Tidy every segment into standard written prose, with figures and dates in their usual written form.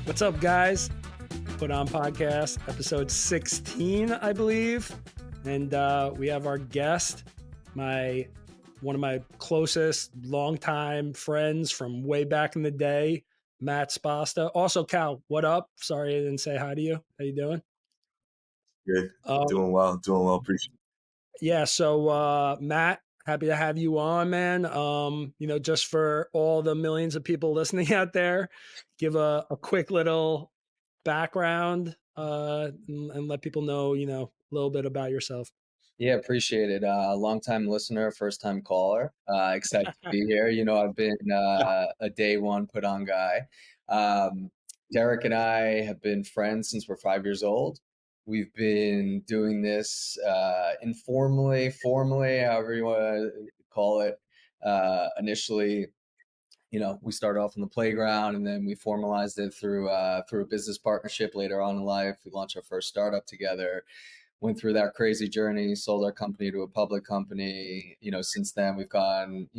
What's up, guys? Put On Podcast, episode 16, I believe. And we have our guest, one of my closest longtime friends from way back in the day, Matt Spasta. Also, Cal, what up? Sorry I didn't say hi to you. How you doing? Good. Doing well. Appreciate it. Yeah, so Matt, happy to have you on, man. Just for all the millions of people listening out there, give a quick little background and let people know, a little bit about yourself. Yeah, appreciate it. Long time listener, first time caller. Excited to be here. I've been a day one put on guy. Derek and I have been friends since we're 5 years old. We've been doing this informally, formally, however you want to call it. Initially, we started off on the playground, and then we formalized it through a business partnership later on in life. We launched our first startup together. Went through that crazy journey, sold our company to a public company. Since then we've gone,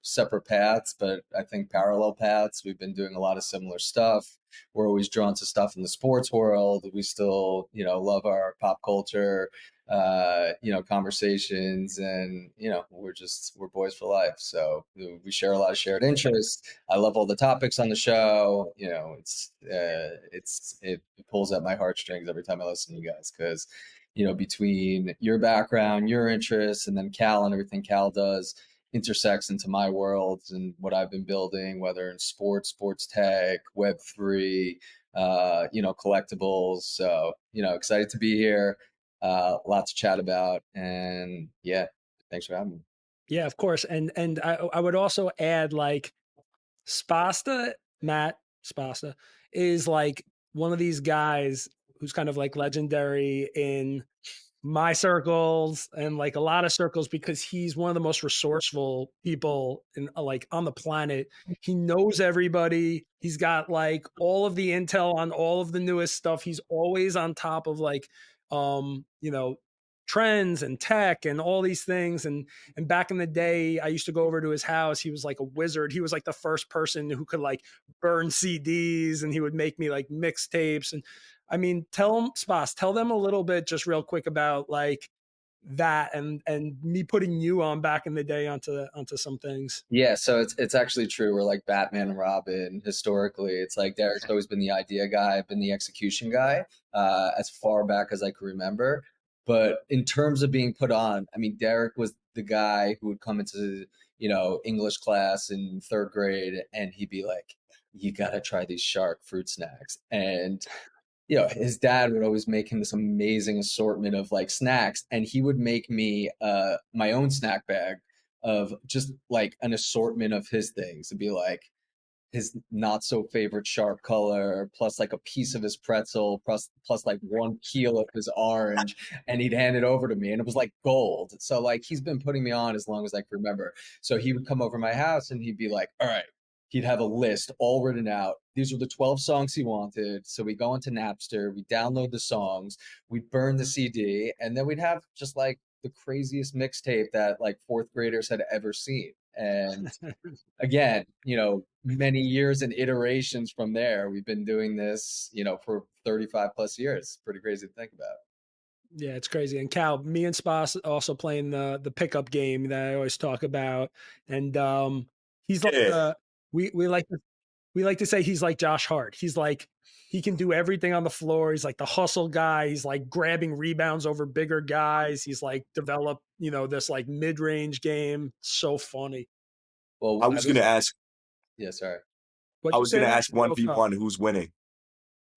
separate paths, but I think parallel paths. We've been doing a lot of similar stuff. We're always drawn to stuff in the sports world. We still, love our pop culture, conversations, and, we're boys for life. So we share a lot of shared interests. I love all the topics on the show. It pulls at my heartstrings every time I listen to you guys, because between your background, your interests, and then Cal and everything Cal does intersects into my world and what I've been building, whether in sports tech, Web3, collectibles. So, excited to be here. Lots to chat about. And yeah, thanks for having me. Yeah, of course. And I would also add, like, Spasta, Matt Spasta, is like one of these guys who's kind of like legendary in my circles and like a lot of circles, because he's one of the most resourceful people in like on the planet. He knows everybody. He's got like all of the intel on all of the newest stuff. He's always on top of like trends and tech and all these things. And back in the day, I used to go over to his house. He was like a wizard. He was like the first person who could like burn CDs, and he would make me like mixtapes. And I mean, tell them a little bit just real quick about like that and me putting you on back in the day onto some things. Yeah, so it's actually true. We're like Batman and Robin historically. It's like Derek's always been the idea guy, I've been the execution guy, as far back as I can remember. But in terms of being put on, I mean, Derek was the guy who would come into, English class in third grade, and he'd be like, "You gotta try these shark fruit snacks." And his dad would always make him this amazing assortment of like snacks, and he would make me my own snack bag of just like an assortment of his things. It'd be like his not so favorite sharp color, plus like a piece of his pretzel, plus like 1 kilo of his orange, and he'd hand it over to me, and it was like gold. So like he's been putting me on as long as I can remember. So he would come over my house, and he'd be like, "All right." He'd have a list all written out. These were the 12 songs he wanted. So we go into Napster, we download the songs, we'd burn the CD, and then we'd have just like the craziest mixtape that like fourth graders had ever seen. And again, many years and iterations from there. We've been doing this, for 35 plus years. Pretty crazy to think about. Yeah, it's crazy. And Cal, me and Spas also playing the pickup game that I always talk about. And he's like we like to say he's like Josh Hart. He's like, he can do everything on the floor. He's like the hustle guy. He's like grabbing rebounds over bigger guys. He's like developed, this like mid-range game. So funny. Well, I was going to ask. Yeah, sorry. I was going to ask 1v1 who's winning.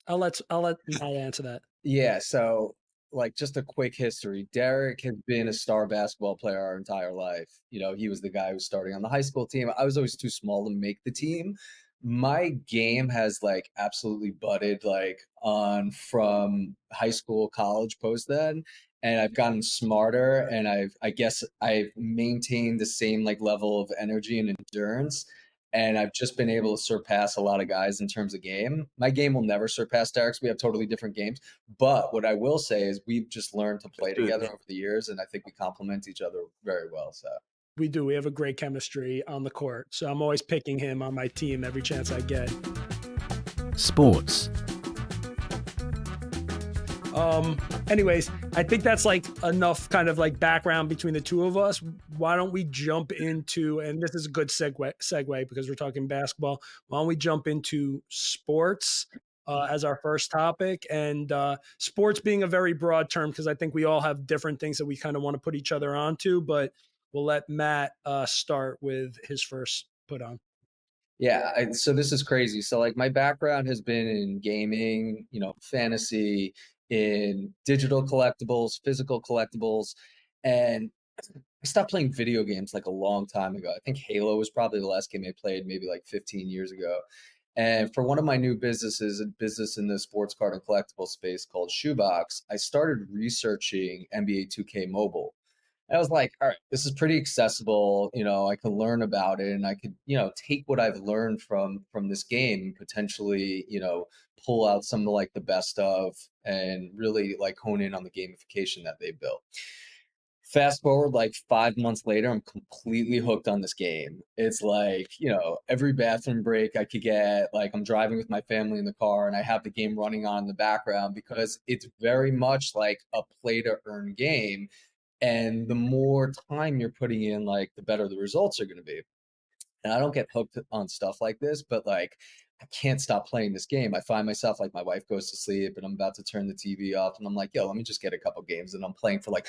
I'll let Matt answer that. Yeah, so like just a quick history. Derek has been a star basketball player our entire life. He was the guy who was starting on the high school team. I was always too small to make the team. My game has like absolutely butted like on from high school, college, post then. And I've gotten smarter, and I guess I've maintained the same like level of energy and endurance. And I've just been able to surpass a lot of guys in terms of game. My game will never surpass Derek's. We have totally different games. But what I will say is we've just learned to play together over the years, and I think we complement each other very well. So we do. We have a great chemistry on the court. So I'm always picking him on my team every chance I get. sports. Anyways, I think that's like enough kind of like background between the two of us. Why don't we jump into, and this is a good segue because we're talking basketball. Why don't we jump into sports as our first topic? And sports being a very broad term, because I think we all have different things that we kind of want to put each other onto, but we'll let Matt start with his first put on. Yeah, so this is crazy. So like my background has been in gaming, fantasy, in digital collectibles, physical collectibles, and I stopped playing video games like a long time ago. I think Halo was probably the last game I played, maybe like 15 years ago. And for one of my new businesses, a business in the sports card and collectible space called Shoebox, I started researching NBA 2K Mobile. I was like, all right, this is pretty accessible. I can learn about it, and I could, take what I've learned from this game and potentially, pull out some of like the best of and really like hone in on the gamification that they built. Fast forward like 5 months later, I'm completely hooked on this game. It's like, every bathroom break I could get, like I'm driving with my family in the car and I have the game running on in the background because it's very much like a play to earn game. And the more time you're putting in, like the better the results are going to be. And I don't get hooked on stuff like this, but like I can't stop playing this game. I find myself like my wife goes to sleep and I'm about to turn the TV off and I'm like, yo, let me just get a couple games, and I'm playing for like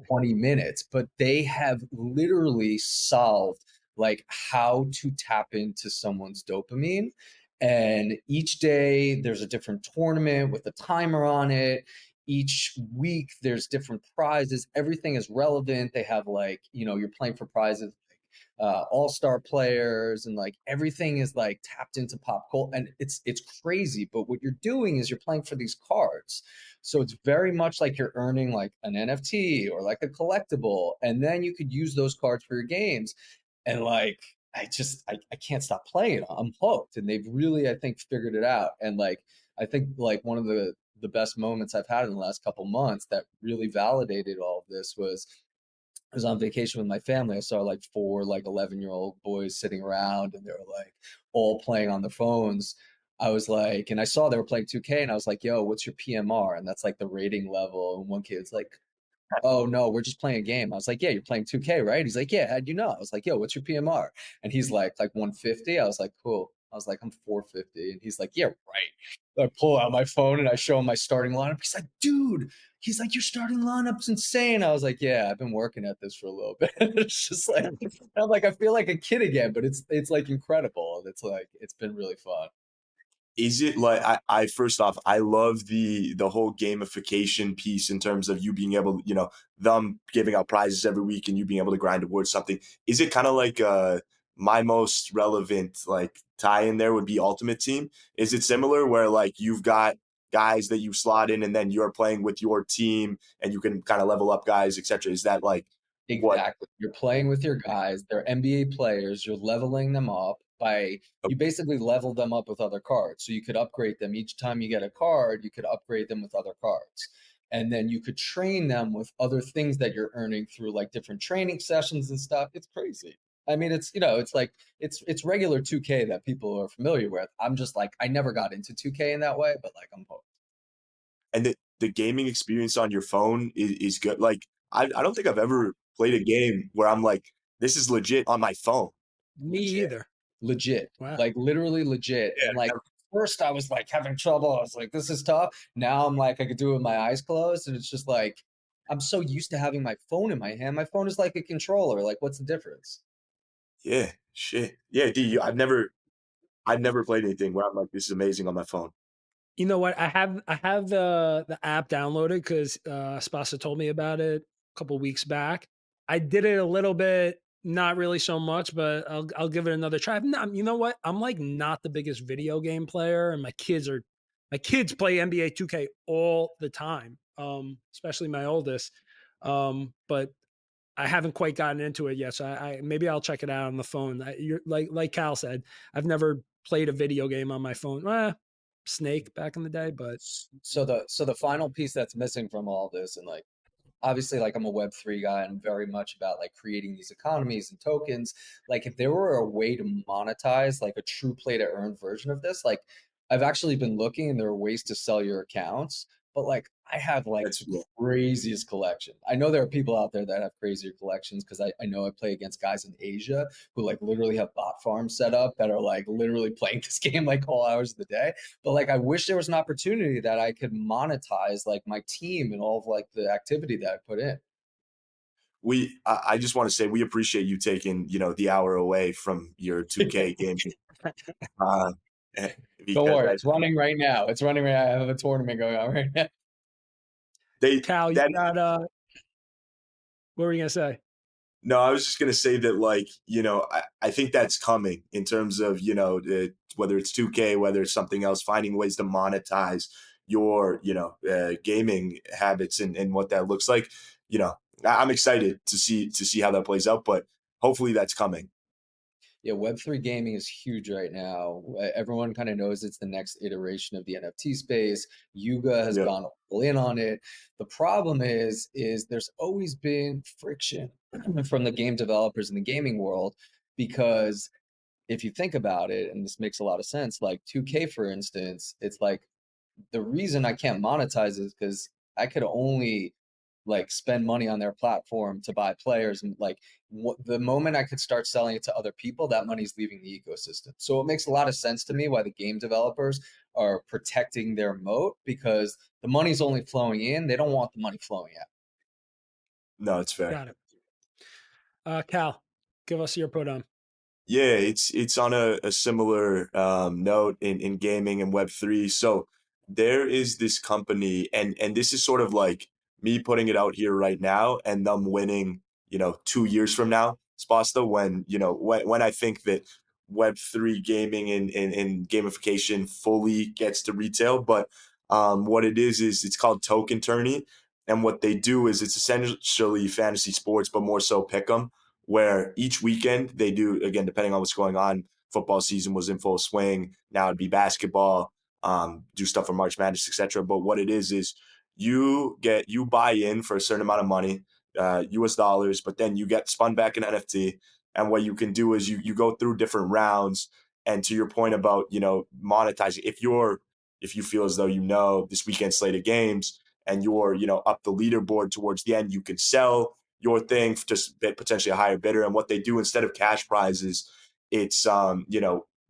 20 minutes. But they have literally solved like how to tap into someone's dopamine. And each day there's a different tournament with a timer on it. Each week there's different prizes. Everything is relevant. They have like, you're playing for prizes, all-star players, and like everything is like tapped into pop culture, and it's crazy. But what you're doing is you're playing for these cards, so it's very much like you're earning like an NFT or like a collectible, and then you could use those cards for your games. And like I can't stop playing. I'm hooked, and they've really, I think, figured it out. And like I think like one of the best moments I've had in the last couple months that really validated all of this was I was on vacation with my family. I saw like four like 11-year-old boys sitting around and they were like all playing on their phones. I was like, and I saw they were playing 2K and I was like, yo, what's your PMR? And that's like the rating level. And one kid's like, oh no, we're just playing a game. I was like, yeah, you're playing 2K, right? He's like, yeah, how'd you know? I was like, yo, what's your PMR? And he's like 150. I was like, cool. I was like, I'm 450. And he's like, yeah, right. I pull out my phone and I show him my starting lineup. He's like, dude, he's like, your starting lineup's insane. I was like, yeah, I've been working at this for a little bit. It's just like, I'm like, I feel like a kid again, but it's like incredible. And it's like, it's been really fun. Is it like I first off, I love the whole gamification piece in terms of you being able, them giving out prizes every week and you being able to grind towards something. Is it kind of like my most relevant like tie in there would be Ultimate Team? Is it similar where like you've got guys that you slot in and then you're playing with your team and you can kind of level up guys, etc.? Is that like what? Exactly. You're playing with your guys. They're NBA players. You're leveling them up by, you basically level them up with other cards. So you could upgrade them. Each time you get a card, you could upgrade them with other cards. And then you could train them with other things that you're earning through like different training sessions and stuff. It's crazy. I mean, it's like it's regular 2K that people are familiar with. I'm just like, I never got into 2K in that way, but like I'm hooked. And the gaming experience on your phone is good. Like I don't think I've ever played a game where I'm like, this is legit on my phone. Me Legit. either. Legit. Wow. Like literally legit. And like first I was like having trouble. I was like, this is tough. Now I'm like, I could do it with my eyes closed. And it's just like, I'm so used to having my phone in my hand. My phone is like a controller. Like, what's the difference? Yeah, shit. Yeah, I've never played anything where I'm like, this is amazing on my phone. You know what? I have the app downloaded because Spasta told me about it a couple weeks back. I did it a little bit, not really so much, but I'll give it another try. You know what? I'm like not the biggest video game player, and my kids play NBA 2K all the time, especially my oldest. But I haven't quite gotten into it yet, so I maybe I'll check it out on the phone. You're like Cal said, I've never played a video game on my phone. Snake back in the day, but So the final piece that's missing from all this, and like obviously like I'm a Web3 guy and very much about like creating these economies and tokens. Like if there were a way to monetize like a true play to earn version of this, like I've actually been looking, and there are ways to sell your accounts, but like I have like That's the yeah. craziest collection. I know there are people out there that have crazier collections because I know I play against guys in Asia who like literally have bot farms set up that are like literally playing this game like all hours of the day. But like I wish there was an opportunity that I could monetize like my team and all of like the activity that I put in. I just want to say we appreciate you taking, the hour away from your 2K game. Uh, Don't because worry, it's running right now. It's running right now. I have a tournament going on right now. they Cal, you that got what were you gonna say? no, I was just gonna say that, like, I think that's coming in terms of, whether it's 2K, whether it's something else, finding ways to monetize your, gaming habits and what that looks like. You know, I'm excited to see how that plays out, but hopefully that's coming. Yeah, Web3 gaming is huge right now. Everyone kind of knows it's the next iteration of the NFT space. Yuga has Yeah. gone all in on it. The problem is there's always been friction from the game developers in the gaming world because if you think about it, and this makes a lot of sense, like 2K, for instance, it's like the reason I can't monetize is because I could only like spend money on their platform to buy players, and like the moment I could start selling it to other people, that money's leaving the ecosystem. So it makes a lot of sense to me why the game developers are protecting their moat, because the money's only flowing in, they don't want the money flowing out. No, it's fair. Got it. Cal, give us your put on. Yeah, it's on a similar note in gaming and Web3. So there is this company, and this is sort of like me putting it out here right now and them winning, 2 years from now, Sposta, when I think that Web3 gaming and gamification fully gets to retail. But what it is it's called Token Tourney. And what they do is it's essentially fantasy sports, but more so pick 'em, where each weekend they do, again, depending on what's going on. Football season was in full swing. Now it'd be basketball, do stuff for March Madness, etc. But what it is you buy in for a certain amount of money, US dollars, but then you get spun back in NFT. And what you can do is you go through different rounds. And to your point about, monetizing, if you feel as though this weekend slate of games and you're, up the leaderboard towards the end, you can sell your thing for just potentially a higher bidder. And what they do instead of cash prizes, it's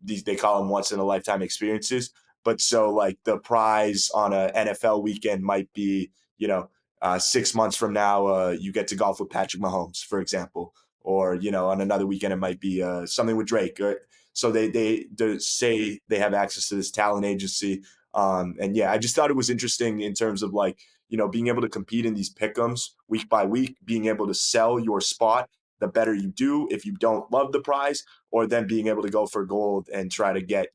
these, they call them once in a lifetime experiences. But so like the prize on a NFL weekend might be, 6 months from now, you get to golf with Patrick Mahomes, for example, or on another weekend it might be something with Drake. So they say they have access to this talent agency. And yeah, I just thought it was interesting in terms of like, being able to compete in these pick'ems week by week, being able to sell your spot the better you do if you don't love the prize, or then being able to go for gold and try to get,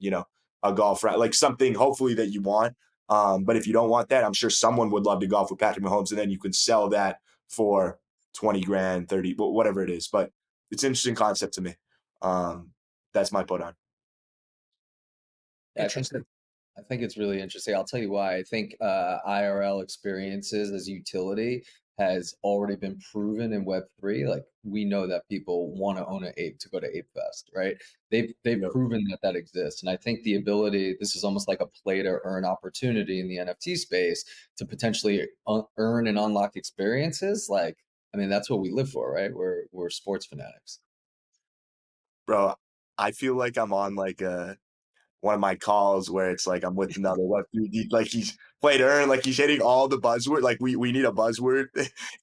a golf round, like something hopefully that you want. But if you don't want that, I'm sure someone would love to golf with Patrick Mahomes, and then you can sell that for 20 grand, 30, whatever it is. But it's an interesting concept to me. That's my put on. Yeah, Interesting. I think it's really interesting. I'll tell you why. I think IRL experiences as utility has already been proven in Web3. Like we know that people want to own an ape to go to Ape Fest, right? They've Yep. proven that that exists, and I think the ability, this is almost like a play to earn opportunity in the NFT space to potentially earn and unlock experiences. Like, I mean, that's what we live for, right? We're sports fanatics. Bro, I feel like I'm on like one of my calls where it's like I'm with another Web3 geek, like he's played earn, like he's hitting all the buzzword. Like we need a buzzword.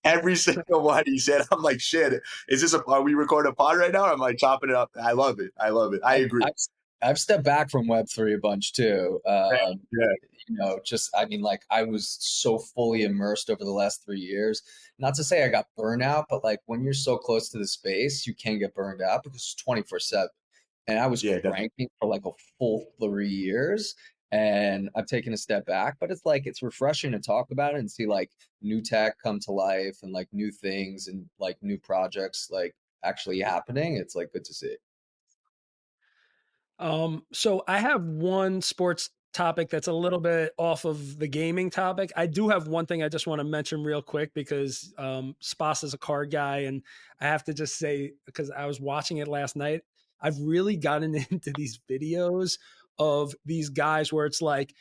Every single one he said, I'm like, shit, are we recording a pod right now? Or am I chopping it up? I love it. I love it. I I've, agree. I've I've stepped back from Web3 a bunch too. Yeah. Just I mean, like I was so fully immersed over the last 3 years. Not to say I got burnout, but like when you're so close to the space, you can get burned out because it's 24/7. And I was Yeah, definitely. cranking for like a full 3 years. And I've taken a step back, but it's like it's refreshing to talk about it and see like new tech come to life and like new things and like new projects like actually happening. It's like good to see. So I have one sports topic that's a little bit off of the gaming topic. I do have one thing I just want to mention real quick because Spasta is a card guy, and I have to just say because I was watching it last night, I've really gotten into these videos of these guys where it's like,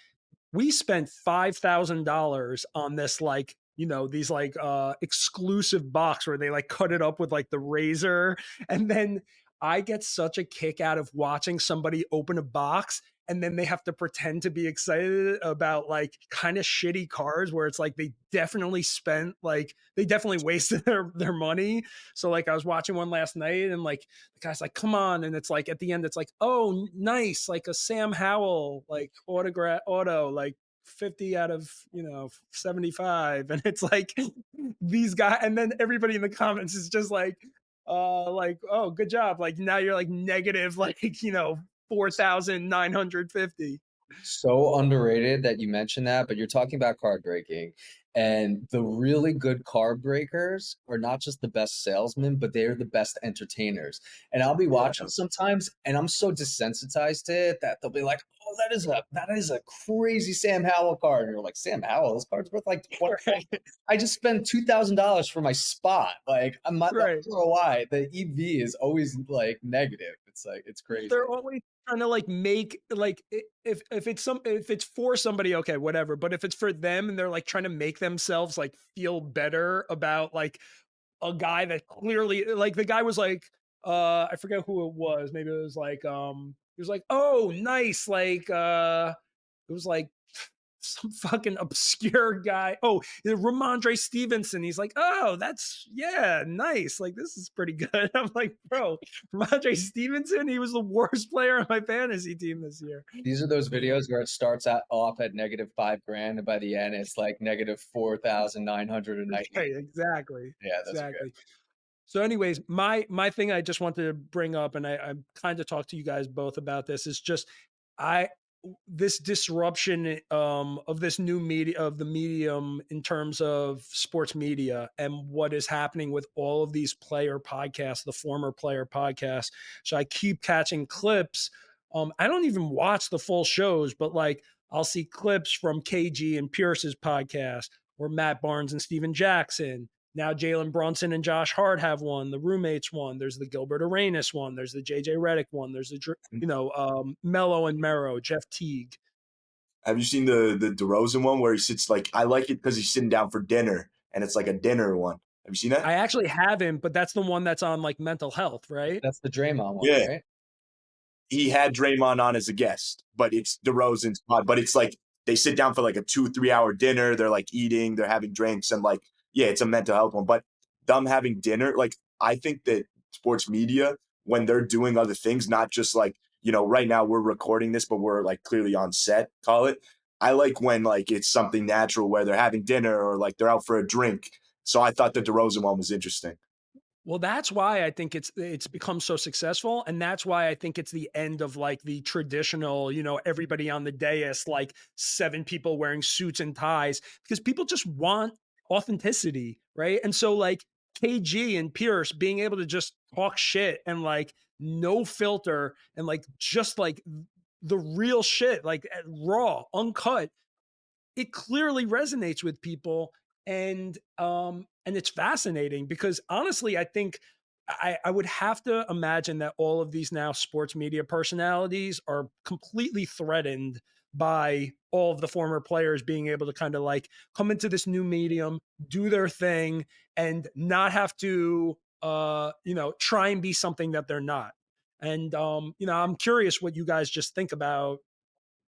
we spent $5,000 on this, like, you know, these like exclusive box where they like cut it up with like the razor. And then I get such a kick out of watching somebody open a box and then they have to pretend to be excited about like kind of shitty cars where it's like they definitely spent, like they definitely wasted their money. So like I was watching one last night and like the guy's like, come on. And it's like at the end, it's like, oh, nice. Like a Sam Howell, like auto, like 50 out of, you know, 75. And it's like these guys, and then everybody in the comments is just like, oh, good job. Like now you're like negative, like, you know, 4,950. So underrated that you mentioned that, but you're talking about card breaking. And the really good card breakers are not just the best salesmen, but they're the best entertainers. And I'll be watching sometimes and I'm so desensitized to it that they'll be like, oh, that is a crazy Sam Howell card. And you're like, Sam Howell, this card's worth like 20. Right. I just spent $2,000 for my spot. Like I'm not Right. the ROI. The EV is always like negative. It's like it's crazy. They're always trying to like make like if it's for somebody, okay, whatever. But if it's for them and they're like trying to make themselves like feel better about like a guy that clearly, like the guy was like, I forget who it was. Maybe it was like he was like, oh, nice, like it was like some fucking obscure guy. Oh, Ramondre Stevenson. He's like, oh, that's, yeah, nice. Like, this is pretty good. I'm like, bro, Ramondre Stevenson, he was the worst player on my fantasy team this year. These are those videos where it starts off at negative $5,000, and by the end it's like negative 4,990. Right, exactly. Yeah, that's exactly. good. So, anyways, my thing I just wanted to bring up, and I kind of talked to you guys both about this, is just I this disruption of this new media, of the medium in terms of sports media, and what is happening with all of these player podcasts, the former player podcasts. So I keep catching clips. I don't even watch the full shows, but like I'll see clips from KG and Pierce's podcast, or Matt Barnes and Steven Jackson. Now Jalen Brunson and Josh Hart have one. The roommates one. There's the Gilbert Arenas one. There's the JJ Redick one. There's the Mello and Mero, Jeff Teague. Have you seen the DeRozan one where he sits like, I like it because he's sitting down for dinner and it's like a dinner one. Have you seen that? I actually haven't, but that's the one that's on like mental health, right? That's the Draymond one, Yeah. right? He had Draymond on as a guest, but it's DeRozan's pod. But it's like they sit down for like a 2-3 hour dinner. They're like eating, they're having drinks, and like, yeah, it's a mental health one. But them having dinner, like I think that sports media, when they're doing other things, not just like, you know, right now we're recording this, but we're like clearly on set, call it. I like when like it's something natural where they're having dinner or like they're out for a drink. So I thought the DeRozan one was interesting. Well, that's why I think it's become so successful, and that's why I think it's the end of like the traditional, you know, everybody on the dais, like 7 people wearing suits and ties, because people just want authenticity, right? And so like KG and Pierce being able to just talk shit and like no filter and like just like the real shit, like raw, uncut, it clearly resonates with people. And it's fascinating because honestly, I think I would have to imagine that all of these now sports media personalities are completely threatened by all of the former players being able to kind of like come into this new medium, do their thing, and not have to try and be something that they're not. And I'm curious what you guys just think about,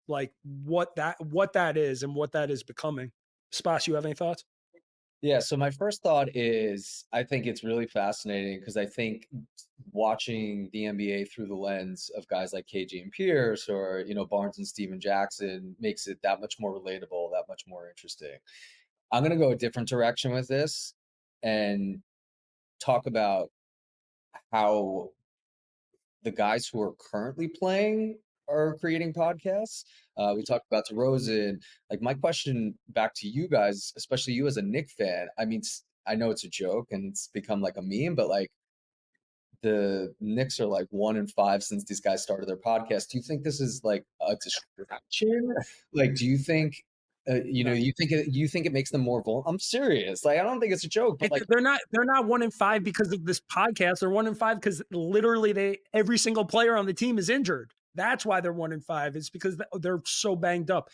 like what that is and what that is becoming. Spas, you have any thoughts? Yeah, so my first thought is I think it's really fascinating because I think watching the NBA through the lens of guys like KG and Pierce, or Barnes and Steven Jackson, makes it that much more relatable, that much more interesting. I'm gonna go a different direction with this and talk about how the guys who are currently playing are creating podcasts. We talked about DeRozan. Like, my question back to you guys, especially you as a Knick fan, I mean, I know it's a joke and it's become like a meme, but like the Knicks are like 1-5 since these guys started their podcast. Do you think this is like a distraction? Like, do you think you think it makes them more vulnerable? I'm serious. Like, I don't think it's a joke, but like They're not 1-5 because of this podcast. They're 1-5 because literally every single player on the team is injured. That's why they're 1-5. It's because they're so banged up.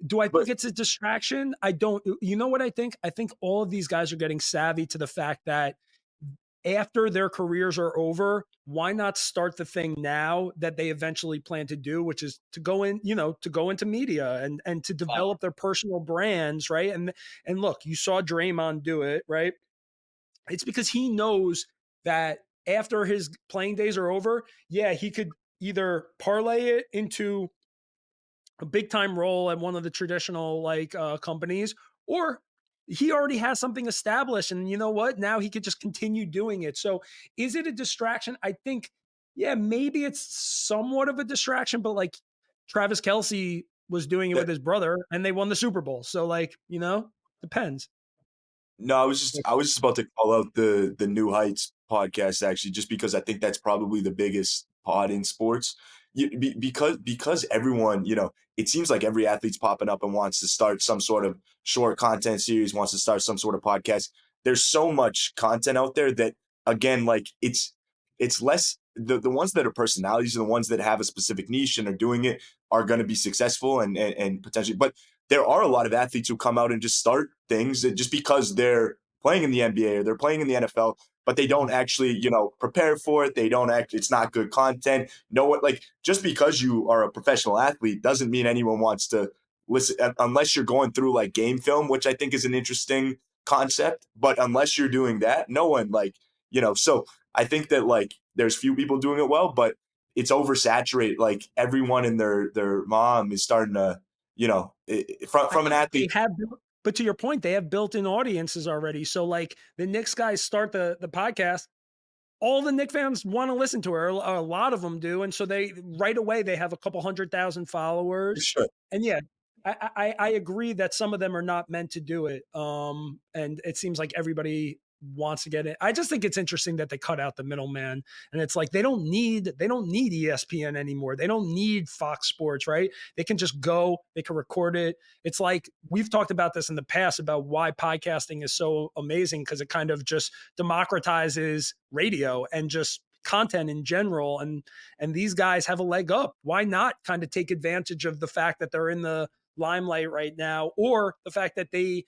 Do I But think it's a distraction? I don't. You know what I think? I think all of these guys are getting savvy to the fact that after their careers are over, why not start the thing now that they eventually plan to do, which is to go in, to go into media and to develop their personal brands, right? And look, you saw Draymond do it, right? It's because he knows that after his playing days are over, yeah, he could either parlay it into a big time role at one of the traditional companies, or he already has something established. And you know what? Now he could just continue doing it. So is it a distraction? I think, yeah, maybe it's somewhat of a distraction, but like Travis Kelsey was doing it with that, his brother and they won the Super Bowl. So depends. no, I was just about to call out the New Heights podcast actually, just because I think that's probably the biggest pod in sports. Because everyone, it seems like every athlete's popping up and wants to start some sort of short content series, wants to start some sort of podcast. There's so much content out there that, again, like it's less the ones that are personalities and the ones that have a specific niche and are doing it are going to be successful and potentially, but there are a lot of athletes who come out and just start things that just because they're playing in the NBA or they're playing in the NFL, but they don't actually, prepare for it. They don't act, it's not good content. No one, like, just because you are a professional athlete doesn't mean anyone wants to listen unless you're going through like game film, which I think is an interesting concept. But unless you're doing that, no one so I think that like there's few people doing it well, but it's oversaturated. Like everyone and their mom is starting to, from an They athlete. have, but to your point, they have built-in audiences already. So like the Knicks guys start the podcast, all the Knicks fans want to listen to her. A lot of them do, and so they right away they have a couple 100,000 followers. Sure. And yeah, I agree that some of them are not meant to do it. And it seems like everybody wants to get it. I just think it's interesting that they cut out the middleman, and it's like they don't need ESPN anymore. They don't need Fox Sports, right? They can just go, they can record it. It's like we've talked about this in the past about why podcasting is so amazing, because it kind of just democratizes radio and just content in general, and these guys have a leg up. Why not kind of take advantage of the fact that they're in the limelight right now, or the fact that they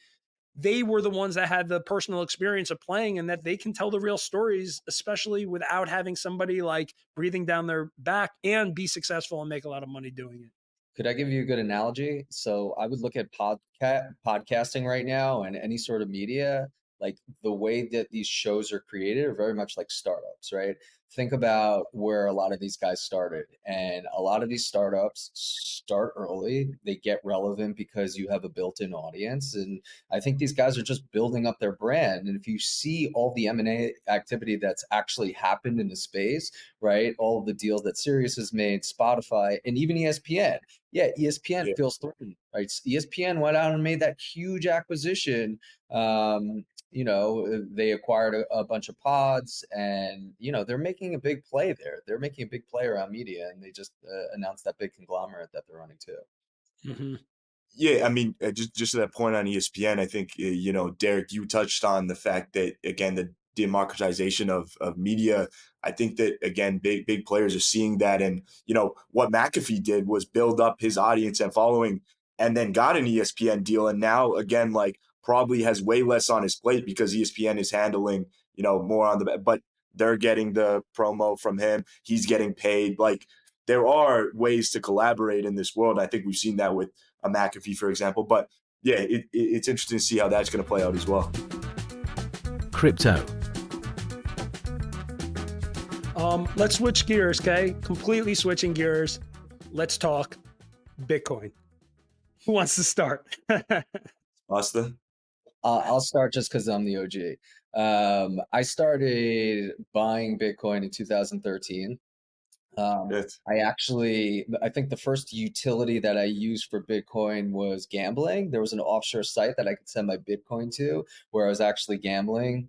were the ones that had the personal experience of playing, and that they can tell the real stories, especially without having somebody like breathing down their back, and be successful and make a lot of money doing it. Could I give you a good analogy? So I would look at podcasting right now and any sort of media, like the way that these shows are created are very much like startups, right? Think about where a lot of these guys started. And a lot of these startups start early. They get relevant because you have a built-in audience. And I think these guys are just building up their brand. And if you see all the M&A activity that's actually happened in the space, right? All of the deals that Sirius has made, Spotify, and even ESPN. Yeah, ESPN Yeah. feels threatened, right? ESPN went out and made that huge acquisition. They acquired a bunch of pods, and they're making a big play there. They're making a big play around media, and they just announced that big conglomerate that they're running too. Mm-hmm. Yeah, I mean, just to that point on ESPN, I think Derek, you touched on the fact that again the democratization of media. I think that again, big players are seeing that, and what McAfee did was build up his audience and following, and then got an ESPN deal, and now again, like probably has way less on his plate because ESPN is handling more on the, but they're getting the promo from him. He's getting paid. Like there are ways to collaborate in this world. I think we've seen that with a McAfee, for example. But yeah, it's interesting to see how that's going to play out as well. Crypto. Let's switch gears, okay? Completely switching gears. Let's talk Bitcoin. Who wants to start? Spasta? I'll start just because I'm the OG. I started buying Bitcoin in 2013. I think the first utility that I used for Bitcoin was gambling. There was an offshore site that I could send my Bitcoin to where I was actually gambling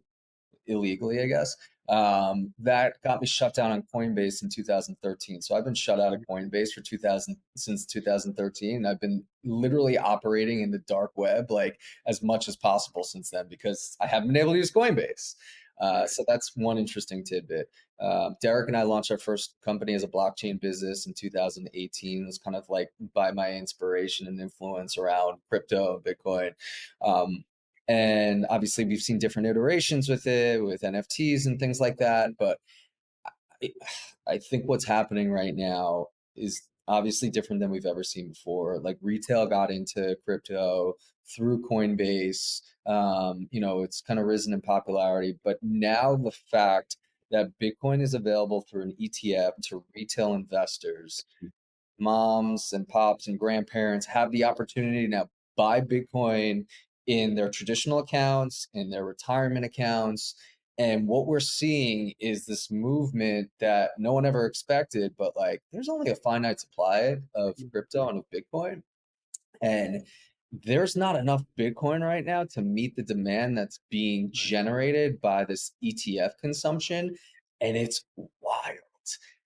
illegally, I guess. That got me shut down on Coinbase in 2013. So I've been shut out of Coinbase since 2013. I've been literally operating in the dark web like as much as possible since then because I haven't been able to use Coinbase. So that's one interesting tidbit. Derek and I launched our first company as a blockchain business in 2018. It was kind of like by my inspiration and influence around crypto, Bitcoin. And obviously, we've seen different iterations with it, with NFTs and things like that. But I I think what's happening right now is obviously different than we've ever seen before. Like retail got into crypto through Coinbase. It's kind of risen in popularity, but now the fact that Bitcoin is available through an ETF to retail investors, moms and pops and grandparents have the opportunity to now buy Bitcoin in their traditional accounts, in their retirement accounts. And what we're seeing is this movement that no one ever expected, but like there's only a finite supply of crypto and of Bitcoin. And there's not enough Bitcoin right now to meet the demand that's being generated by this ETF consumption. And it's wild.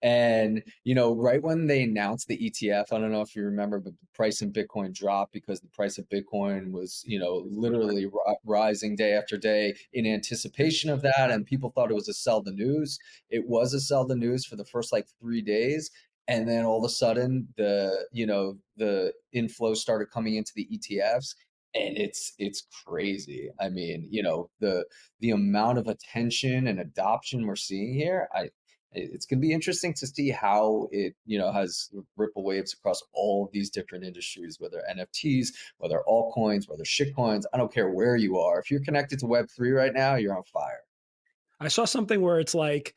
And, right when they announced the ETF, I don't know if you remember, but the price in Bitcoin dropped because the price of Bitcoin was, literally rising day after day in anticipation of that. And people thought it was a sell the news. It was a sell the news for the first like 3 days. And then all of a sudden the inflow started coming into the ETFs, and it's crazy. I mean, the amount of attention and adoption we're seeing here, it's going to be interesting to see how it, has ripple waves across all of these different industries, whether NFTs, whether altcoins, whether shitcoins. I don't care where you are. If you're connected to Web3 right now, you're on fire. I saw something where it's like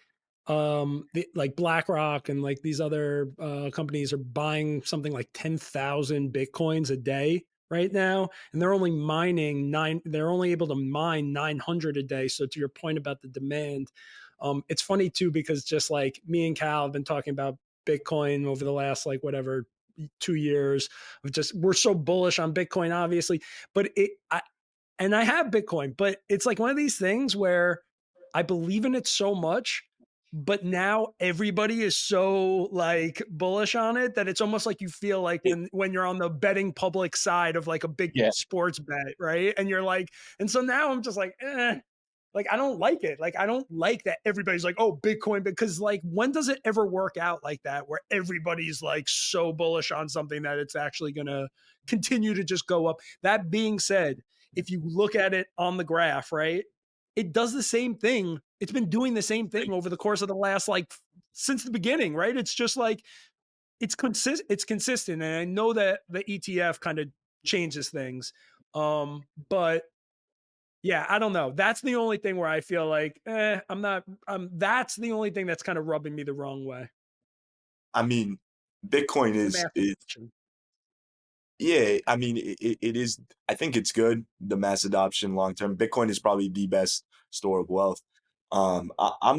like BlackRock and like these other companies are buying something like 10,000 Bitcoins a day right now, and they're only they're only able to mine 900 a day. So to your point about the demand, it's funny too, because just like me and Cal have been talking about Bitcoin over the last like whatever 2 years of just, we're so bullish on Bitcoin, obviously, but I have Bitcoin, but it's like one of these things where I believe in it so much, but now everybody is so like bullish on it that it's almost like you feel like when you're on the betting public side of like a big Yeah. sports bet, right? And you're like, and so now I'm just like, like I don't like it. Like I don't like that everybody's like, oh, Bitcoin, because like when does it ever work out like that where everybody's like so bullish on something that it's actually gonna continue to just go up? That being said, if you look at it on the graph, right, it does the same thing. It's been doing the same thing over the course of the last like since the beginning, right? It's just like it's consistent, and I know that the ETF kind of changes things, but yeah, I don't know. That's the only thing where I feel like I'm not. That's the only thing that's kind of rubbing me the wrong way. I mean, Bitcoin The is math is adoption. yeah. I mean, it is. I think it's good. The mass adoption long term. Bitcoin is probably the best store of wealth. I'm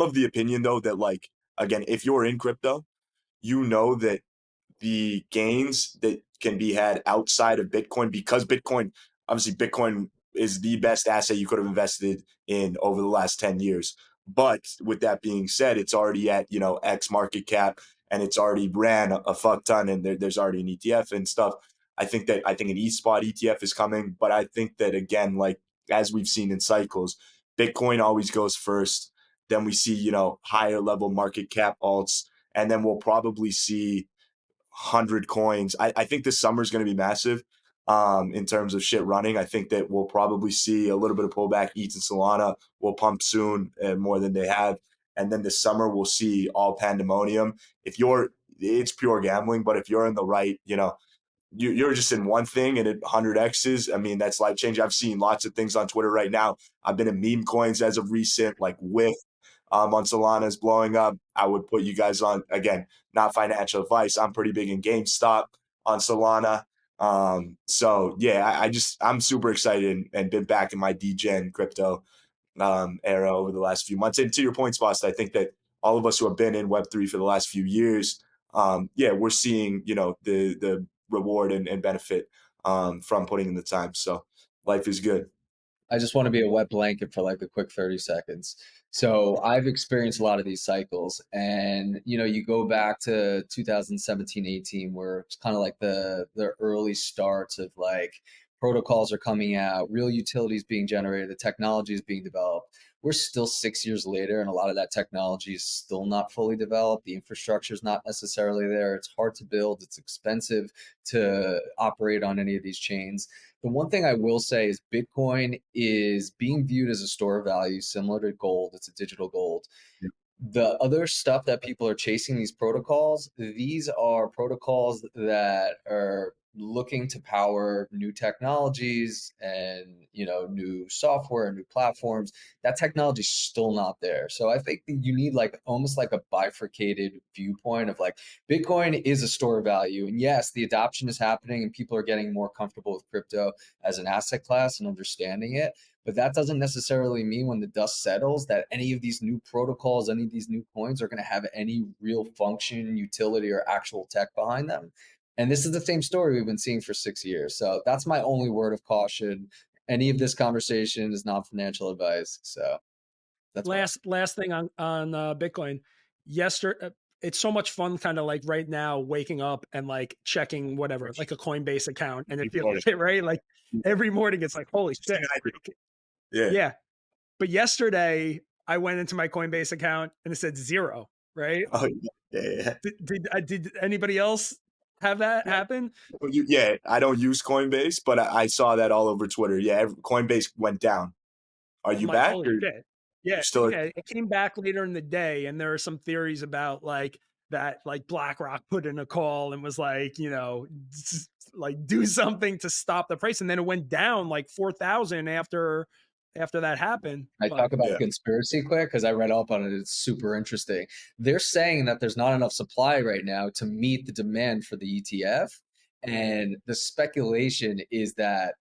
of the opinion though that like again, if you're in crypto, you know that the gains that can be had outside of Bitcoin, because Bitcoin, obviously, Bitcoin is the best asset you could have invested in over the last 10 years. But with that being said, it's already at, X market cap, and it's already ran a fuck ton, and there's already an ETF and stuff. I think an eSpot ETF is coming, but I think that again, like as we've seen in cycles, Bitcoin always goes first. Then we see, higher level market cap alts, and then we'll probably see 100 coins. I think this summer is going to be massive in terms of shit running. I think that we'll probably see a little bit of pullback. ETH and Solana will pump soon, more than they have. And then this summer we'll see all pandemonium. It's pure gambling, but if you're in the right, you're just in one thing and it 100x's. I mean, that's life changing. I've seen lots of things on Twitter right now. I've been in meme coins as of recent, like with on Solana is blowing up. I would put you guys on, again, not financial advice. I'm pretty big in GameStop on Solana. So yeah, I'm super excited and been back in my DGen crypto era over the last few months. And to your point, Sposta, I think that all of us who have been in Web3 for the last few years, we're seeing, the reward and benefit from putting in the time. So life is good. I just want to be a wet blanket for like a quick 30 seconds. So I've experienced a lot of these cycles, and you go back to 2017, 18, where it's kind of like the early starts of like protocols are coming out, real utilities being generated, the technology is being developed. we're still 6 years later, and a lot of that technology is still not fully developed. The infrastructure is not necessarily there. It's hard to build. It's expensive to operate on any of these chains. The one thing I will say is Bitcoin is being viewed as a store of value, similar to gold. It's a digital gold. The other stuff that people are chasing, these protocols, these are protocols that are looking to power new technologies and new software and new platforms. That technology is still not there. So I think that you need like almost like a bifurcated viewpoint of like Bitcoin is a store of value, and yes, the adoption is happening and people are getting more comfortable with crypto as an asset class and understanding it. But that doesn't necessarily mean when the dust settles that any of these new protocols, any of these new coins are going to have any real function, utility, or actual tech behind them. And this is the same story we've been seeing for 6 years. So that's my only word of caution. Any of this conversation is not financial advice. So that's last thing on Bitcoin. Yesterday, it's so much fun, kind of like right now, waking up and like checking whatever, like a Coinbase account, and it feels right. Like every morning, it's like, holy shit. Yeah. Yeah. But yesterday, I went into my Coinbase account and it said 0, right? Oh, yeah. Did anybody else have that happen? Well, yeah, I don't use Coinbase, but I saw that all over Twitter. Yeah, Coinbase went down. Are you I'm like, back, holy or shit. you Yeah, still? yeah. It came back later in the day, and there are some theories about like that, like BlackRock put in a call and was like, like do something to stop the price, and then it went down like 4,000 after that happened. I But talk about a conspiracy quick because I read up on it. It's super interesting. They're saying that there's not enough supply right now to meet the demand for the ETF. And the speculation is that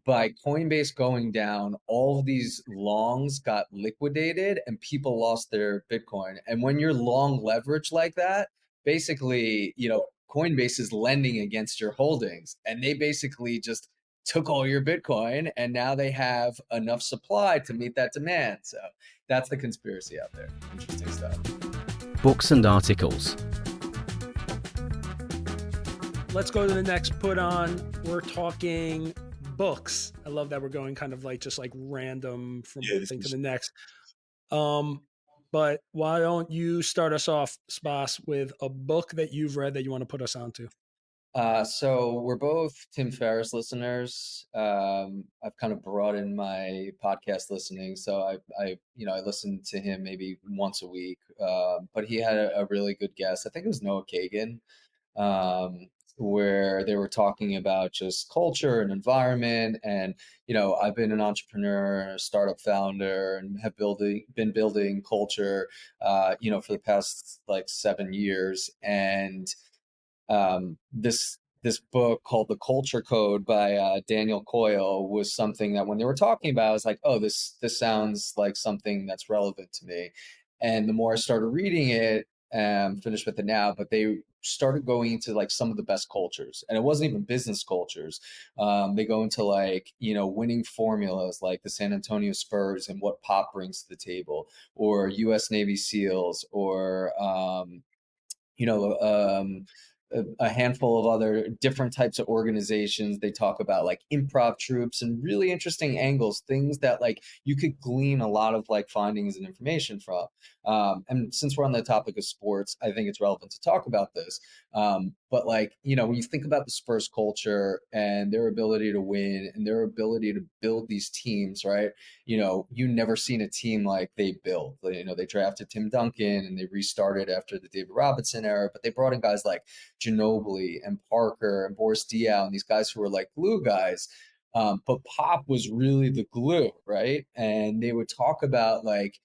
by Coinbase going down, all of these longs got liquidated and people lost their Bitcoin. And when you're long leverage like that, basically, Coinbase is lending against your holdings. And they basically just took all your Bitcoin and now they have enough supply to meet that demand. So that's the conspiracy out there. Interesting stuff. Books and articles. let's go to the next put on. We're talking books. I love that we're going kind of like just like random from one thing to the next. But why don't you start us off, Spas, with a book that you've read that you want to put us onto? So we're both Tim Ferris listeners. I've kind of broadened my podcast listening, so I listen to him maybe once a week. But he had a really good guest. I think it was Noah Kagan, where they were talking about just culture and environment. And I've been an entrepreneur, a startup founder, and have been building culture, for the past like 7 years. And this book called The Culture Code by Daniel Coyle was something that when they were talking about, I was like, oh, this sounds like something that's relevant to me. And the more I started reading it, finished with it now, but they started going into like some of the best cultures, and it wasn't even business cultures. They go into like winning formulas like the San Antonio Spurs and what pop brings to the table, or U.S. Navy SEALs, or a handful of other different types of organizations. They talk about like improv troops and really interesting angles, things that like you could glean a lot of like findings and information from. And since we're on the topic of sports, I think it's relevant to talk about this. But like, when you think about the Spurs culture and their ability to win and their ability to build these teams, right? You never seen a team like they built. They drafted Tim Duncan and they restarted after the David Robinson era, but they brought in guys like Ginobili and Parker and Boris Diaw and these guys who were like glue guys. But Pop was really the glue, right? And they would talk about like,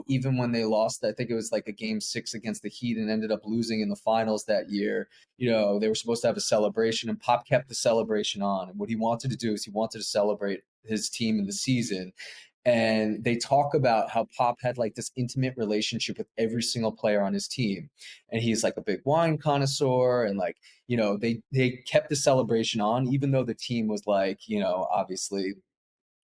even when they lost, I think it was like a game 6 against the Heat and ended up losing in the finals that year, they were supposed to have a celebration and Pop kept the celebration on. And what he wanted to do is he wanted to celebrate his team in the season. And they talk about how Pop had like this intimate relationship with every single player on his team. And he's like a big wine connoisseur. And like, they kept the celebration on, even though the team was like, obviously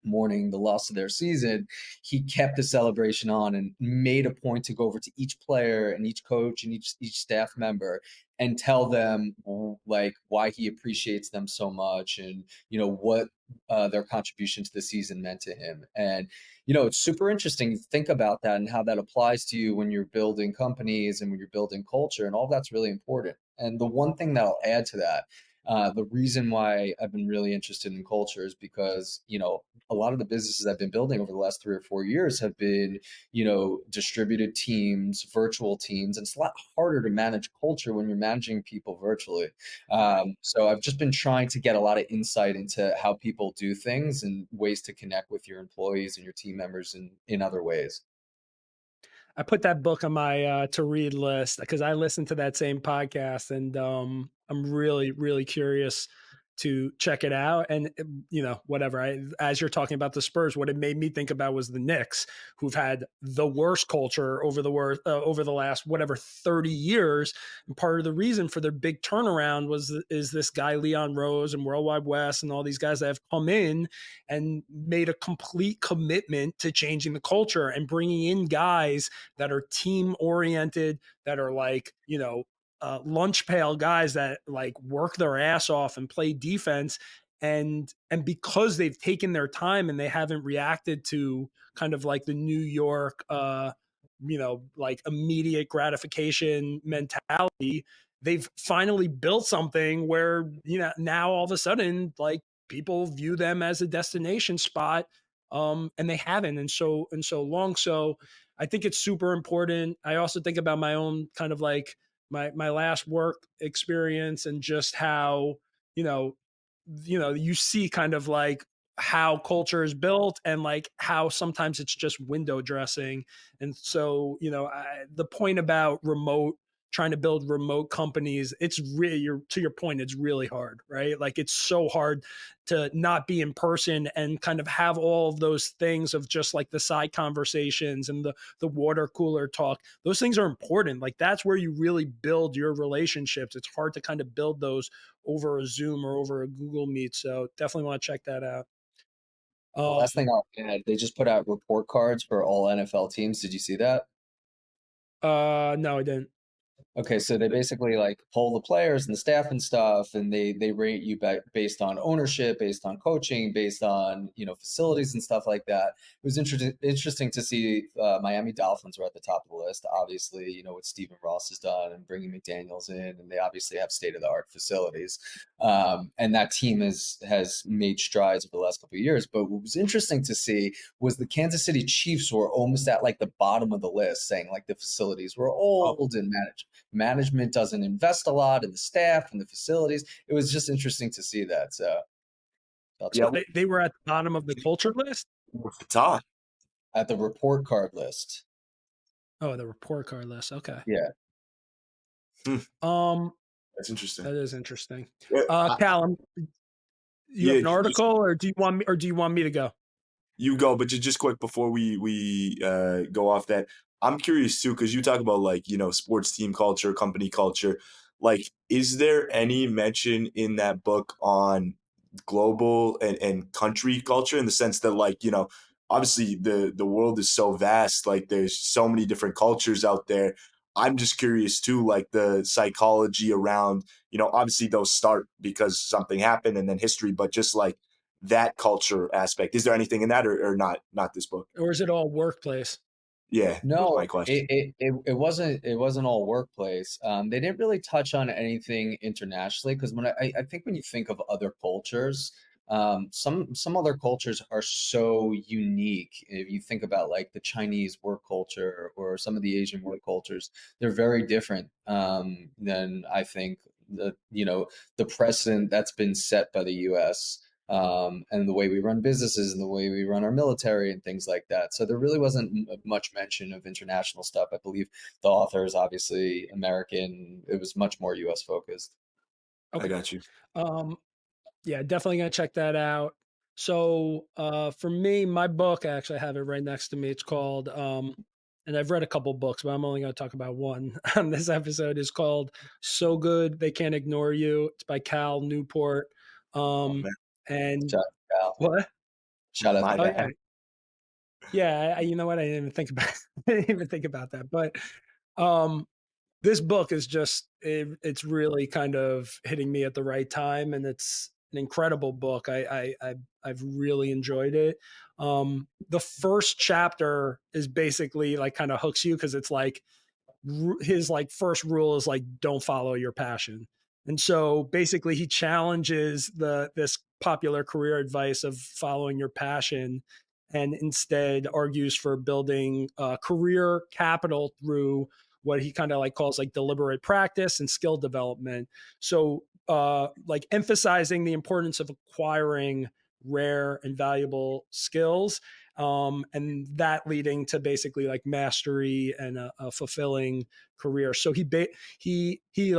mourning the loss of their season. He kept the celebration on and made a point to go over to each player and each coach and each staff member and tell them like why he appreciates them so much, and what their contribution to the season meant to him. And it's super interesting to think about that and how that applies to you when you're building companies and when you're building culture, and all that's really important. And the one thing that I'll add to that, the reason why I've been really interested in culture is because, a lot of the businesses I've been building over the last 3 or 4 years have been, distributed teams, virtual teams, and it's a lot harder to manage culture when you're managing people virtually. So I've just been trying to get a lot of insight into how people do things and ways to connect with your employees and your team members in other ways. I put that book on my to read list because I listened to that same podcast, and I'm really, really curious to check it out. And whatever. As you're talking about the Spurs, what it made me think about was the Knicks, who've had the worst culture over the last 30 years. And part of the reason for their big turnaround is this guy Leon Rose and World Wide West and all these guys that have come in and made a complete commitment to changing the culture and bringing in guys that are team oriented, that are like, lunch pail guys that like work their ass off and play defense. And because they've taken their time and they haven't reacted to kind of like the New York, like immediate gratification mentality, they've finally built something where, now all of a sudden, like people view them as a destination spot. And they haven't in so long. So I think it's super important. I also think about my own kind of like my last work experience and just how, you see kind of like how culture is built and like how sometimes it's just window dressing. And so, the point about trying to build remote companies, it's really, to your point, it's really hard, right? Like it's so hard to not be in person and kind of have all of those things of just like the side conversations and the water cooler talk. Those things are important. Like that's where you really build your relationships. It's hard to kind of build those over a Zoom or over a Google Meet. So definitely want to check that out. The last thing I'll add, they just put out report cards for all NFL teams. Did you see that? No, I didn't. Okay, so they basically like poll the players and the staff and stuff, and they rate you based on ownership, based on coaching, based on facilities and stuff like that. It was interesting to see Miami Dolphins were at the top of the list. Obviously, what Stephen Ross has done and bringing McDaniels in, and they obviously have state of the art facilities, and that team has made strides over the last couple of years. But what was interesting to see was the Kansas City Chiefs were almost at like the bottom of the list, saying like the facilities were old and management doesn't invest a lot in the staff and the facilities. It was just interesting to see that. So Yeah, they were at the bottom of the culture list. with the top. at the report card list. Oh, the report card list. Okay. Yeah. That's interesting. That is interesting. Yeah, Callum, you have an just article, or do you want me to go? you go, but just quick before we go off that, I'm curious too because you talk about like sports team culture, company culture. Like, is there any mention in that book on global and country culture in the sense that like obviously the world is so vast, like there's so many different cultures out there. I'm just curious too, like the psychology around obviously those start because something happened and then history, but just like that culture aspect. Is there anything in that or not this book? Or is it all workplace? Yeah, was No, my question. it wasn't all workplace. They didn't really touch on anything internationally because I think when you think of other cultures, some other cultures are so unique. If you think about like the Chinese work culture or some of the Asian work cultures, they're very different than I think the precedent that's been set by the U.S. And the way we run businesses and the way we run our military and things like that. So there really wasn't much mention of international stuff. I believe the author is obviously American. It was much more U.S. focused. I got you. Um, yeah, definitely gonna check that out. So for me, my book, I actually have it right next to me. It's called and I've read a couple books, but I'm only going to talk about one on this episode. Is called "So Good They Can't Ignore You." It's by Cal Newport. Oh Um, man, and Shout out, Cal. what? Shout out my to Oh Cal. yeah, bad. yeah. You know what? I didn't even think about. I didn't even think about that. But um, this book is just it's really kind of hitting me at the right time, and it's an incredible book. I've really enjoyed it. The first chapter is basically like kind of hooks you because it's like his like first rule is like don't follow your passion. And so basically he challenges this popular career advice of following your passion, and instead argues for building career capital through what he kind of like calls like deliberate practice and skill development. So like emphasizing the importance of acquiring rare and valuable skills, and that leading to basically like mastery and a fulfilling career. So he's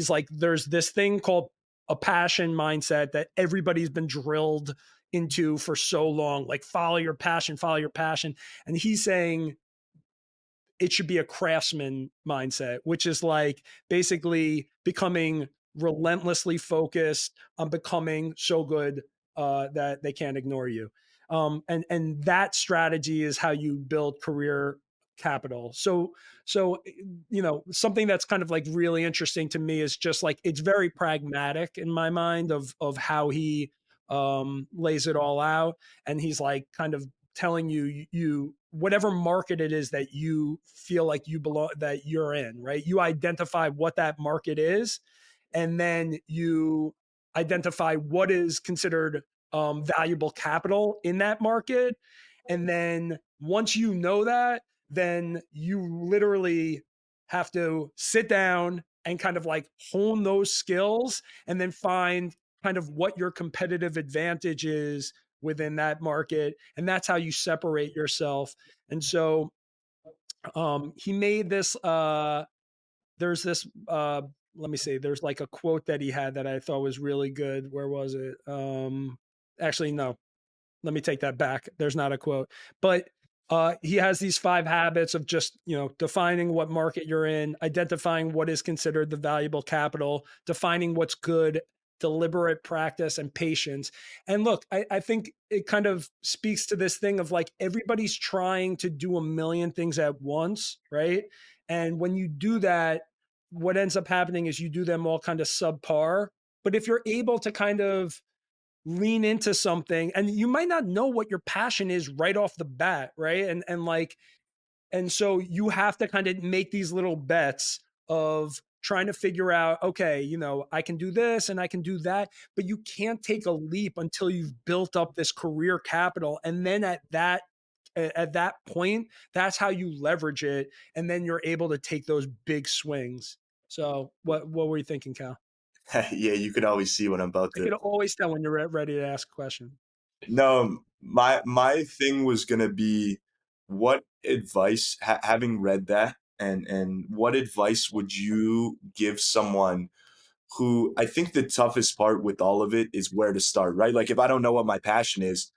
like there's this thing called a passion mindset that everybody's been drilled into for so long, like follow your passion, follow your passion. And he's saying it should be a craftsman mindset, which is like basically becoming relentlessly focused on becoming so good that they can't ignore you. And that strategy is how you build career capital. So you know, something that's kind of like really interesting to me is just like it's very pragmatic in my mind of how he lays it all out. And he's like kind of telling you whatever market it is that you feel like you belong, that you're in, right? You identify what that market is, and then you identify what is considered valuable capital in that market. And then once you know that, then you literally have to sit down and kind of like hone those skills, and then find kind of what your competitive advantage is within that market. And that's how you separate yourself. And so he made this there's this let me see, there's like a quote that he had that I thought was really good. Where was it? Actually, no, let me take that back. There's not a quote, but he has these 5 habits of just, you know, defining what market you're in, identifying what is considered the valuable capital, defining what's good, deliberate practice, and patience. And look, I think it kind of speaks to this thing of like everybody's trying to do a million things at once, right? And when you do that, what ends up happening is you do them all kind of subpar. But if you're able to kind of lean into something, and you might not know what your passion is right off the bat, right? And like, and so you have to kind of make these little bets of trying to figure out, okay, you know, I can do this and I can do that, but you can't take a leap until you've built up this career capital. And then at that point, that's how you leverage it, and then you're able to take those big swings. So what were you thinking, Cal? Yeah, you can always see when I'm about I to. could always tell when you're ready to ask a question. No, my thing was gonna be, what advice, having read that, and what advice would you give someone who, I think the toughest part with all of it is where to start, right? Like if I don't know what my passion is,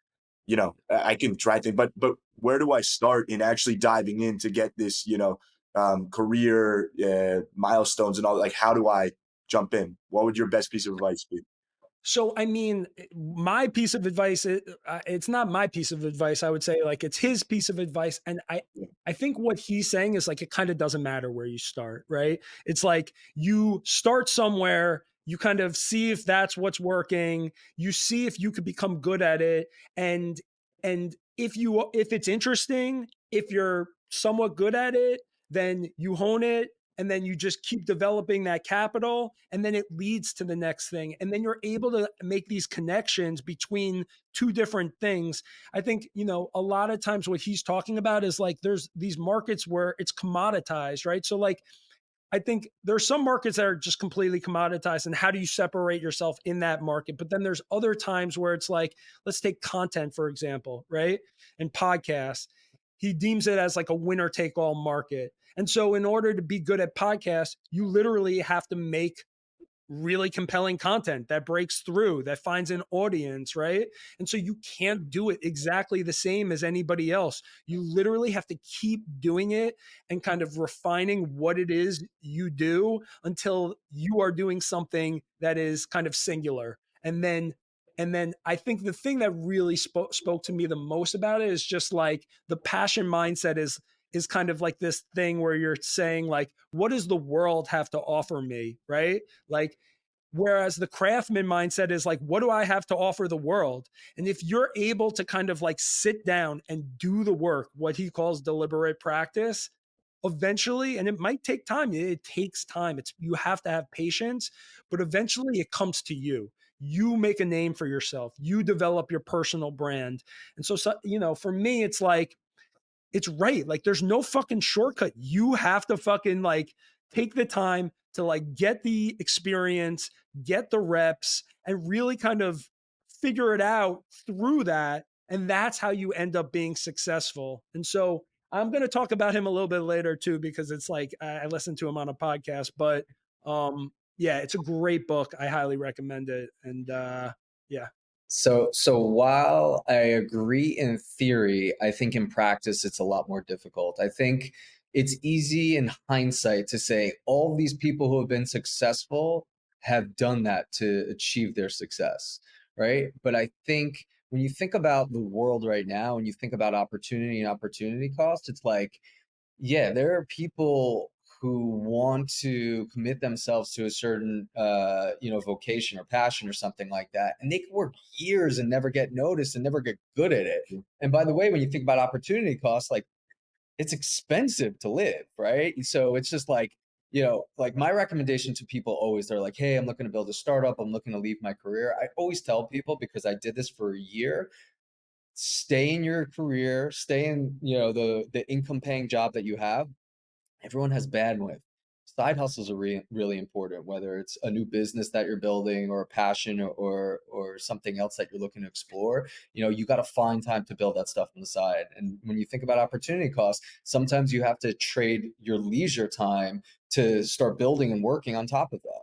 you know, I can try things, but where do I start in actually diving in to get this, you know, career milestones and all? Like, how do I jump in? What would your best piece of advice be? So, I mean, my piece of advice, it's not my piece of advice. I would say like it's his piece of advice. And I think what he's saying is like, it kind of doesn't matter where you start, right? It's like you start somewhere, you kind of see if that's what's working, you see if you could become good at it. And if it's interesting, if you're somewhat good at it, then you hone it, and then you just keep developing that capital, and then it leads to the next thing, and then you're able to make these connections between 2 different things. I think, you know, a lot of times what he's talking about is like there's these markets where it's commoditized, right? So like I think there's some markets that are just completely commoditized, and how do you separate yourself in that market? But then there's other times where it's like, let's take content, for example, right? And podcasts. He deems it as like a winner take all market. And so in order to be good at podcasts, you literally have to make really compelling content that breaks through, that finds an audience, right? And so you can't do it exactly the same as anybody else. You literally have to keep doing it and kind of refining what it is you do until you are doing something that is kind of singular. And then I think the thing that really spoke to me the most about it is just like the passion mindset is is kind of like this thing where you're saying like, what does the world have to offer me, right? Like, whereas the craftsman mindset is like, what do I have to offer the world? And if you're able to kind of like sit down and do the work, what he calls deliberate practice, eventually, and it might take time, it takes time. It's, you have to have patience, but eventually it comes to you. You make a name for yourself, you develop your personal brand. And so, you know, for me, it's like, it's right. Like there's no fucking shortcut. You have to fucking like take the time to like get the experience, get the reps, and really kind of figure it out through that. And that's how you end up being successful. And so I'm going to talk about him a little bit later too, because it's like I listened to him on a podcast, but yeah, it's a great book. I highly recommend it. And yeah. So while I agree in theory, I think in practice it's a lot more difficult. I think it's easy in hindsight to say all these people who have been successful have done that to achieve their success, right? But I think when you think about the world right now and you think about opportunity and opportunity cost, it's like, yeah, there are people who want to commit themselves to a certain vocation or passion or something like that, and they can work years and never get noticed and never get good at it. And by the way, when you think about opportunity costs, like it's expensive to live, right? So it's just like, like my recommendation to people always, they're like, hey, I'm looking to build a startup, I'm looking to leave my career. I always tell people, because I did this for a year, stay in your career, stay in the income paying job that you have. Everyone has bandwidth. Side hustles are really important, whether it's a new business that you're building or a passion or something else that you're looking to explore. You got to find time to build that stuff on the side. And when you think about opportunity costs, sometimes you have to trade your leisure time to start building and working on top of that.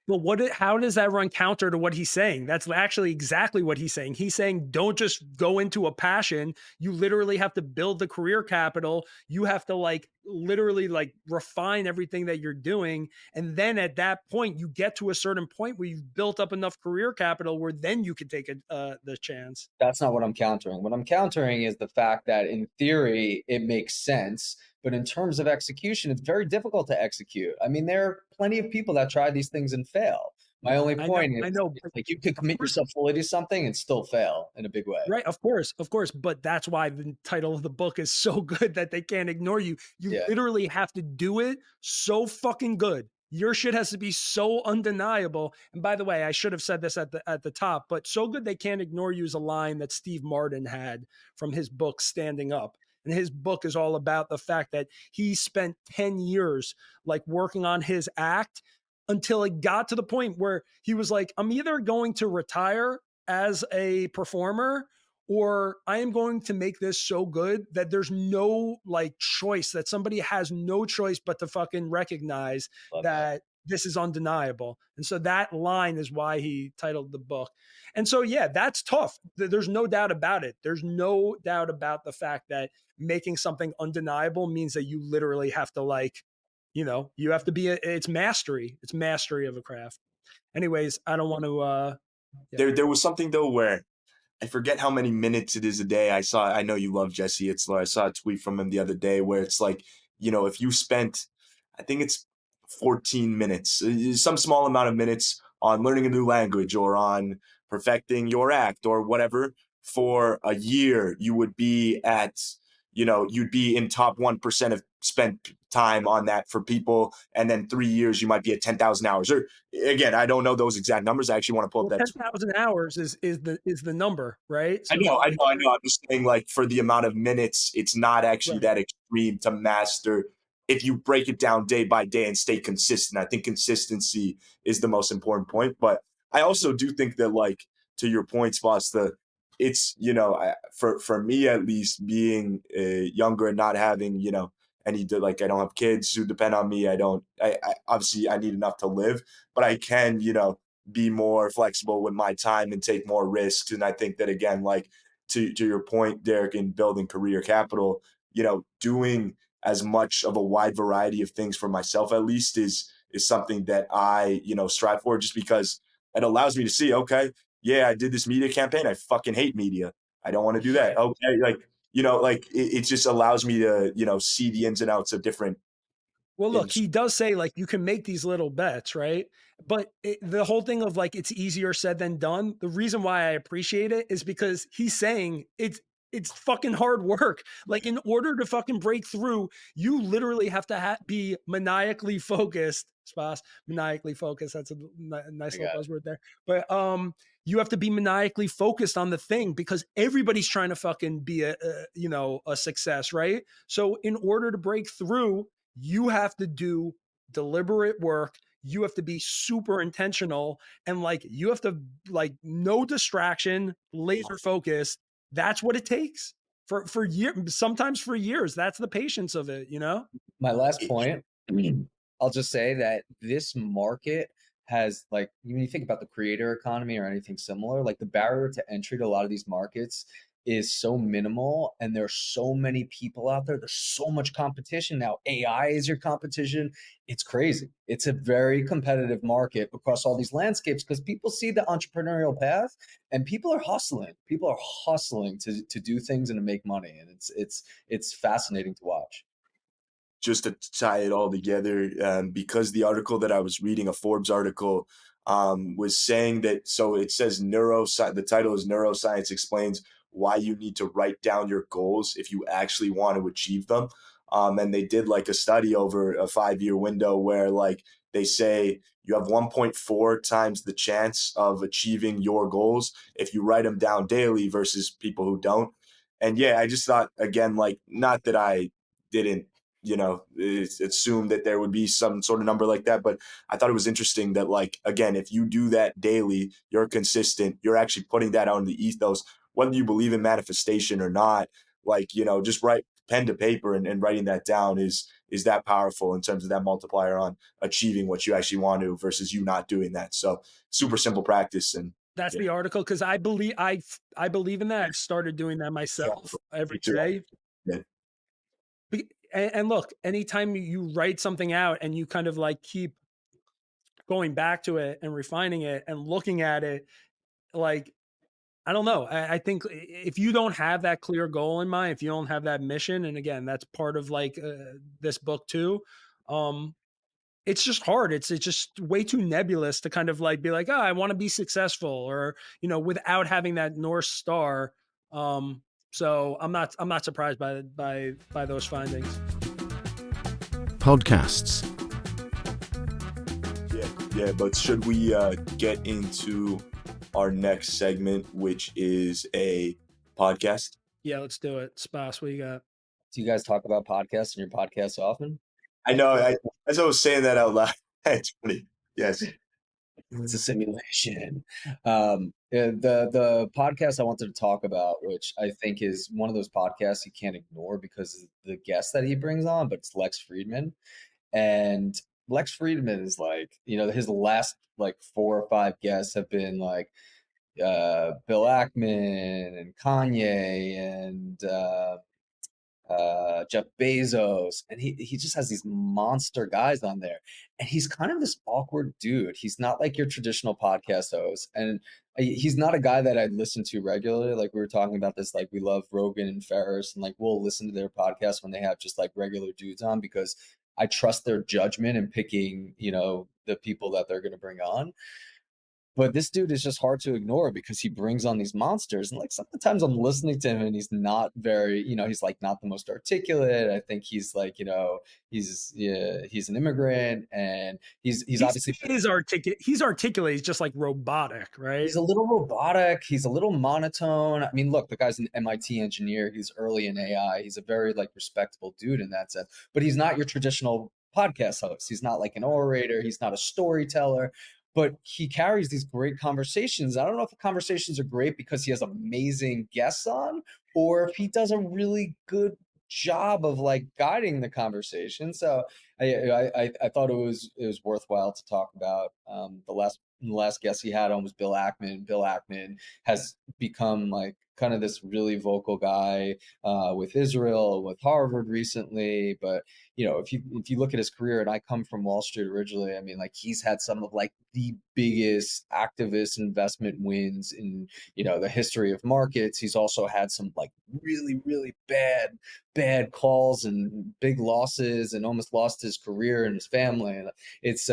Well, how does that run counter to what he's saying? That's actually exactly what he's saying. He's saying, don't just go into a passion. You literally have to build the career capital. You have to like literally like refine everything that you're doing. And then at that point, you get to a certain point where you've built up enough career capital where then you can take the chance. That's not what I'm countering. What I'm countering is the fact that in theory, it makes sense. But in terms of execution, it's very difficult to execute. I mean, there are plenty of people that try these things and fail. My only point I is, know. like, you could commit yourself fully to something and still fail in a big way. Right, of course. But that's why the title of the book is so good that they can't ignore you. You Yeah. literally have to do it so fucking good. Your shit has to be so undeniable. And by the way, I should have said this at the top, but so good they can't ignore you is a line that Steve Martin had from his book Standing Up. And his book is all about the fact that he spent 10 years like working on his act until it got to the point where he was like, I'm either going to retire as a performer or I am going to make this so good that there's no like choice, that somebody has no choice but to fucking recognize that this is undeniable. And so that line is why he titled the book. And so, yeah, that's tough. There's no doubt about it. There's no doubt about the fact that making something undeniable means that you literally have to like, you have to be, it's mastery. It's mastery of a craft. Anyways, I don't want to, yeah. There was something though where I forget how many minutes it is a day. I know you love Jesse Itzler. I saw a tweet from him the other day where it's like, if you spent, I think it's 14 minutes, some small amount of minutes on learning a new language or on perfecting your act or whatever, for a year, you would be at, you'd be in top 1% of spent time on that for people. And then 3 years, you might be at 10,000 hours. Or again, I don't know those exact numbers. I actually want to pull up that. 10,000 hours is the number, right? So I know. I'm just saying, like, for the amount of minutes, it's not actually right. that extreme to master if you break it down day by day and stay consistent. I think consistency is the most important point. But I also do think that, like, to your point, Sposta, it's, for me at least, being younger and not having, like, I don't have kids who depend on me. I obviously I need enough to live, but I can, be more flexible with my time and take more risks. And I think that, again, like to your point, Derek, in building career capital, doing as much of a wide variety of things for myself at least is something that I, strive for, just because it allows me to see, okay, yeah, I did this media campaign. I fucking hate media. I don't want to do that. Okay. Like, you know, like it just allows me to, you know, see the ins and outs of different Well, look, industries. he does say like you can make these little bets, right? But the whole thing of like it's easier said than done. The reason why I appreciate it is because he's saying it's fucking hard work. Like in order to fucking break through, you literally have to be maniacally focused. Spas, maniacally focused. That's a nice little buzzword there. But you have to be maniacally focused on the thing because everybody's trying to fucking be a success, right? So in order to break through, you have to do deliberate work. You have to be super intentional and like you have to like no distraction, laser focused. That's what it takes for years, sometimes for years. That's the patience of it, you know? My last point, I'll just say that this market has, like, when you think about the creator economy or anything similar, like the barrier to entry to a lot of these markets is so minimal, and there's so many people out there. There's so much competition now. AI is your competition. It's crazy. It's a very competitive market across all these landscapes because people see the entrepreneurial path and people are hustling. People are hustling to do things and to make money, and it's fascinating to watch. Just to tie it all together, because the article that I was reading, a Forbes article, was saying that, so it says neuroscience, the title is Neuroscience Explains Why You Need to Write Down Your Goals if you actually want to achieve them. And they did like a study over a 5-year window where like they say you have 1.4 times the chance of achieving your goals if you write them down daily versus people who don't. And yeah, I just thought, again, like, not that I didn't, you know, assume that there would be some sort of number like that. But I thought it was interesting that, like, again, if you do that daily, you're consistent, you're actually putting that out in the ethos, whether you believe in manifestation or not, like, you know, just write pen to paper and writing that down is that powerful in terms of that multiplier on achieving what you actually want to versus you not doing that. So super simple practice. And That's yeah, the article because I believe in that. I started doing that myself me every too. day. Yeah. And look, anytime you write something out and you kind of like keep going back to it and refining it and looking at it, like I don't know. I think if you don't have that clear goal in mind, if you don't have that mission, and again, that's part of like this book too. Um, it's just hard. It's just way too nebulous to kind of like be like, oh, I want to be successful, or without having that North Star. Um, so I'm not surprised by those findings. Podcasts. Yeah. But should we get into our next segment, which is a podcast? Yeah, let's do it. Spas, what you got? Do you guys talk about podcasts in your podcasts often? I know. As I was saying that out loud, it's funny. Yes. It's a simulation. The podcast I wanted to talk about, which I think is one of those podcasts you can't ignore because of the guests that he brings on, but it's Lex Fridman. And Lex Fridman is like, his last like 4 or 5 guests have been like Bill Ackman and Kanye and Jeff Bezos, and he just has these monster guys on there, and he's kind of this awkward dude. He's not like your traditional podcast host, and he's not a guy that I'd listen to regularly. Like we were talking about this, like we love Rogan and Ferris, and like we'll listen to their podcast when they have just like regular dudes on because I trust their judgment in picking, the people that they're going to bring on. But this dude is just hard to ignore because he brings on these monsters. And like sometimes I'm listening to him and he's not very, he's like not the most articulate. I think he's like, he's an immigrant and he's obviously He's articulate. He's just like robotic, right? he's a little robotic. He's a little monotone. I mean, look, the guy's an MIT engineer. He's early in AI. He's a very like respectable dude in that sense. But he's not your traditional podcast host. He's not like an orator. He's not a storyteller. But he carries these great conversations. I don't know if the conversations are great because he has amazing guests on, or if he does a really good job of like guiding the conversation. So I thought it was worthwhile to talk about. The last guest he had on was Bill Ackman. Bill Ackman has become like kind of this really vocal guy with Israel, with Harvard recently. But if you look at his career, and I come from Wall Street originally, I mean, like he's had some of like the biggest activist investment wins in the history of markets. He's also had some like really, really bad calls and big losses, and almost lost his career and his family. And it's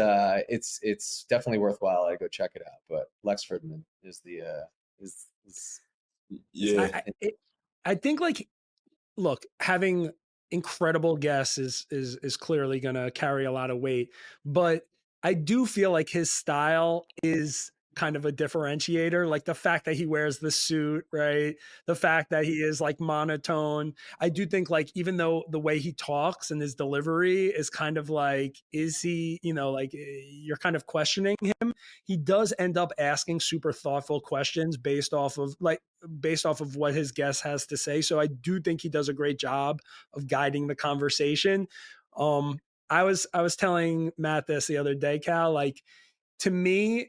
definitely worthwhile to go check it out. But Lex Fridman is the is Yeah. I think like, look, having incredible guests is clearly going to carry a lot of weight, but I do feel like his style is kind of a differentiator. Like the fact that he wears the suit, right? The fact that he is like monotone. I do think like, even though the way he talks and his delivery is kind of like, is he, like you're kind of questioning him. He does end up asking super thoughtful questions based off of what his guest has to say. So I do think he does a great job of guiding the conversation. Um, I was telling Matt this the other day, Cal, like to me,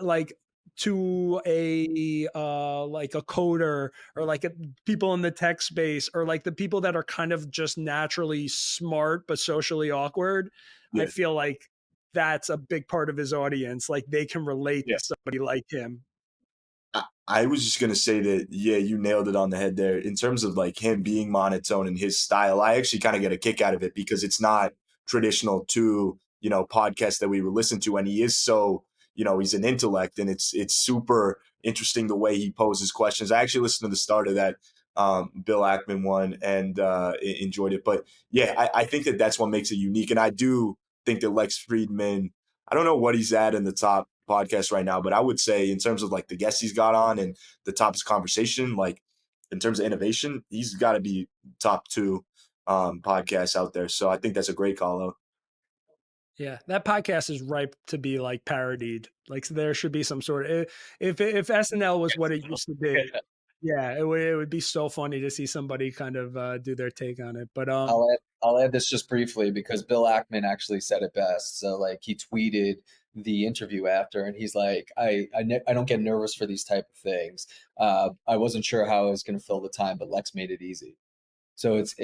like to a like a coder or like people in the tech space or like the people that are kind of just naturally smart but socially awkward, I Yeah. feel like that's a big part of his audience. Like they can relate Yeah. to somebody like him. I was just gonna say that, yeah, you nailed it on the head there. In terms of like him being monotone and his style, I actually kind of get a kick out of it because it's not traditional to, podcasts that we would listen to. And he is so, he's an intellect, and it's super interesting the way he poses questions. I actually listened to the start of that Bill Ackman one and enjoyed it. But yeah, I think that that's what makes it unique. And I do think that Lex Friedman, I don't know what he's at in the top podcast right now, but I would say in terms of like the guests he's got on and the topics conversation, like in terms of innovation, he's got to be top two podcasts out there. So I think that's a great call out. Yeah, that podcast is ripe to be like parodied. Like there should be some sort of, if SNL was what it used to be. Yeah, it would be so funny to see somebody kind of do their take on it. But I'll add this just briefly because Bill Ackman actually said it best. So like he tweeted the interview after, and he's like, I don't get nervous for these type of things. I wasn't sure how I was going to fill the time, but Lex made it easy. So it's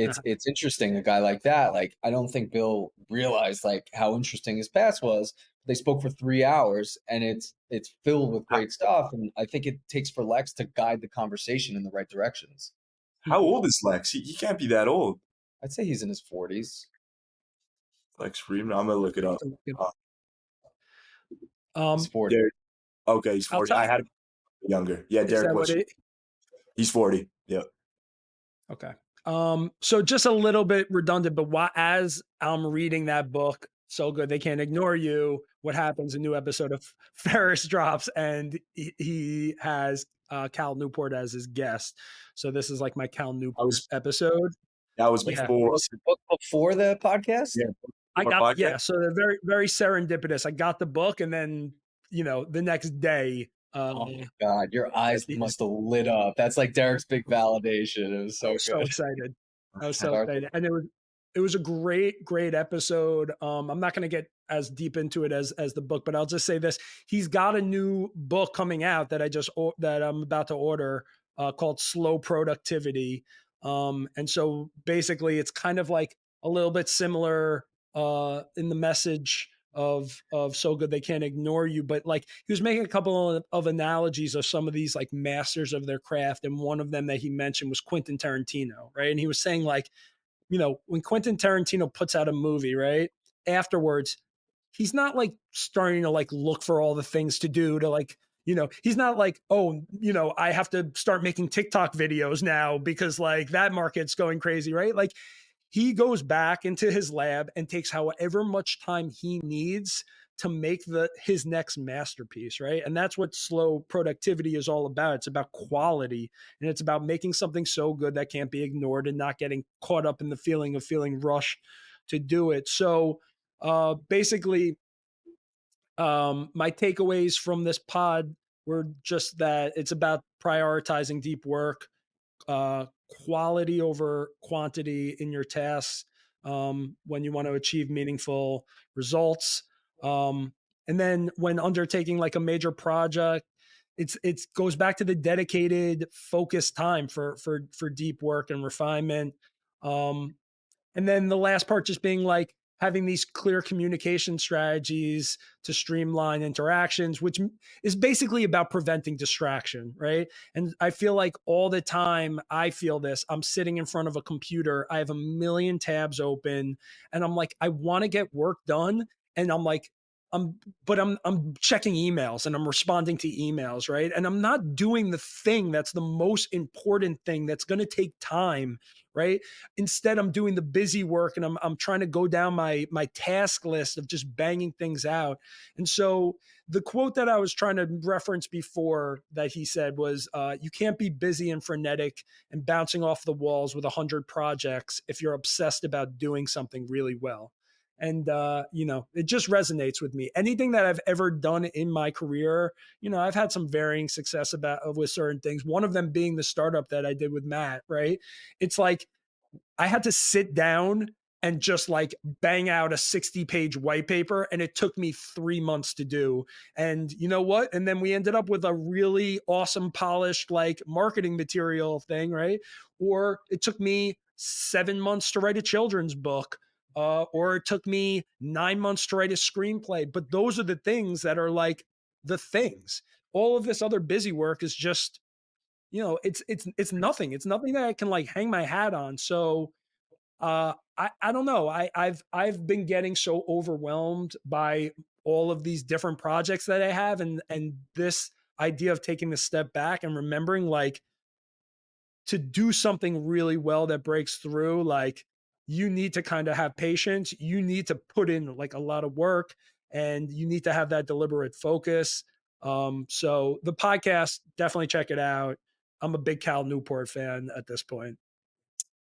interesting, a guy like that. Like I don't think Bill realized like how interesting his past was. They spoke for 3 hours, and it's filled with great stuff. And I think it takes for Lex to guide the conversation in the right directions. How old is Lex? He can't be that old. I'd say he's in his 40s. Lex Friedman. I'm gonna look it up. He's 40. Okay, he's 40. I had him younger. Yeah, is Derek that what was. He's 40. Yeah. Okay. So just a little bit redundant, but as I'm reading that book, So Good They Can't Ignore You, what happens? A new episode of Ferris drops, and he has Cal Newport as his guest. So this is like my Cal Newport episode. That was Yeah. before. Was the book before the podcast? Yeah. I got podcast? So they're very, very serendipitous. I got the book, and then the next day. Oh my God, your eyes must have lit up. That's like Derek's big validation. It was so good. So excited. I was so excited. And it was a great episode. I'm not going to get as deep into it as the book, but I'll just say this. He's got a new book coming out that I'm about to order called Slow Productivity. And so basically it's kind of like a little bit similar in the message of So Good They Can't Ignore You, but like he was making a couple of analogies of some of these like masters of their craft, and one of them that he mentioned was Quentin Tarantino, right? And he was saying like, when Quentin Tarantino puts out a movie, right, afterwards he's not like starting to like look for all the things to do to like, he's not like, oh, I have to start making TikTok videos now because like that market's going crazy, right? Like he goes back into his lab and takes however much time he needs to make his next masterpiece, right? And that's what slow productivity is all about. It's about quality, and it's about making something so good that can't be ignored and not getting caught up in the feeling of feeling rushed to do it. So basically, my takeaways from this pod were just that it's about prioritizing deep work, quality over quantity in your tasks when you want to achieve meaningful results. And then when undertaking like a major project, It goes back to the dedicated focused time for deep work and refinement. And then the last part just being like having these clear communication strategies to streamline interactions, which is basically about preventing distraction, right? And I feel like all the time I feel this, I'm sitting in front of a computer, I have a million tabs open, and I'm like, I want to get work done. And I'm like, I'm checking emails and I'm responding to emails, right? And I'm not doing the thing that's the most important thing that's going to take time, right? Instead, I'm doing the busy work and I'm trying to go down my task list of just banging things out. And so the quote that I was trying to reference before that he said was, "You can't be busy and frenetic and bouncing off the walls with 100 projects if you're obsessed about doing something really well." And it just resonates with me. Anything that I've ever done in my career, I've had some varying success with certain things. One of them being the startup that I did with Matt, right? It's like I had to sit down and just like bang out a 60-page white paper. And it took me 3 months to do. And you know what? And then we ended up with a really awesome, polished, like marketing material thing, right? Or it took me 7 months to write a children's book. Or it took me 9 months to write a screenplay. But those are the things that are like the things. All of this other busy work is just, it's nothing. It's nothing that I can like hang my hat on. So I don't know. I've been getting so overwhelmed by all of these different projects that I have, and this idea of taking a step back and remembering like to do something really well that breaks through, like you need to kind of have patience. You need to put in like a lot of work, and you need to have that deliberate focus. So the podcast, definitely check it out. I'm a big Cal Newport fan at this point.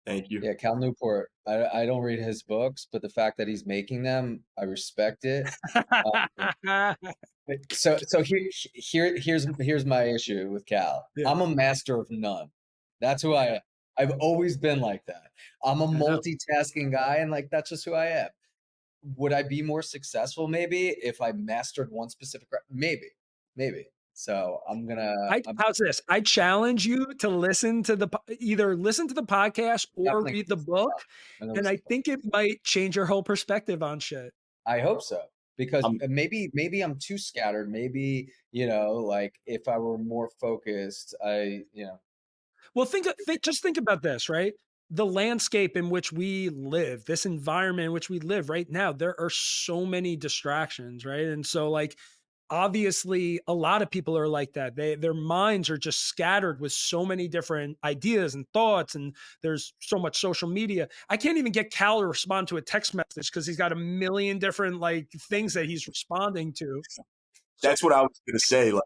Thank you. Yeah, Cal Newport. I don't read his books, but the fact that he's making them, I respect it. So here's my issue with Cal. Yeah. I'm a master of none. That's who I am. I've always been like that. I'm a multitasking guy, and like that's just who I am. Would I be more successful maybe if I mastered one specific? Maybe. So how's this? I challenge you to either listen to the podcast or read the book, and I think it might change your whole perspective on shit. I hope so, because maybe I'm too scattered. Maybe like if I were more focused, Well, just think about this, right? The landscape in which we live, this environment in which we live right now, there are so many distractions, right? And so like obviously a lot of people are like that. Their minds are just scattered with so many different ideas and thoughts, and there's so much social media. I can't even get Cal to respond to a text message because he's got a million different like things that he's responding to. That's what I was gonna say. Like,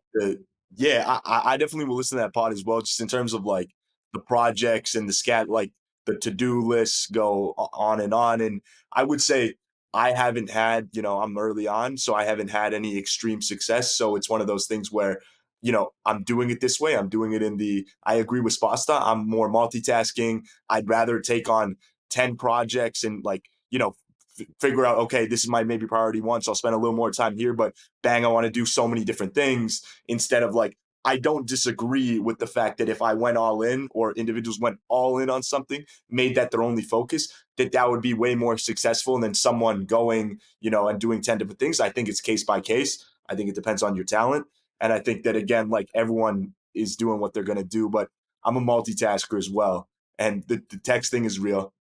I definitely will listen to that pod as well, just in terms of like the projects and like the to-do lists go on and on. And I would say I haven't had, I'm early on, so I haven't had any extreme success. So it's one of those things where, I'm doing it this way. I'm doing it I agree with Sposta. I'm more multitasking. I'd rather take on 10 projects and like, figure out, okay, this is my maybe priority one, so I'll spend a little more time here, but bang, I want to do so many different things, instead of like, I don't disagree with the fact that if I went all in, or individuals went all in on something, made that their only focus, that would be way more successful than someone going, and doing 10 different things. I think it's case by case. I think it depends on your talent. And I think that, again, like everyone is doing what they're going to do, but I'm a multitasker as well. And the text thing is real.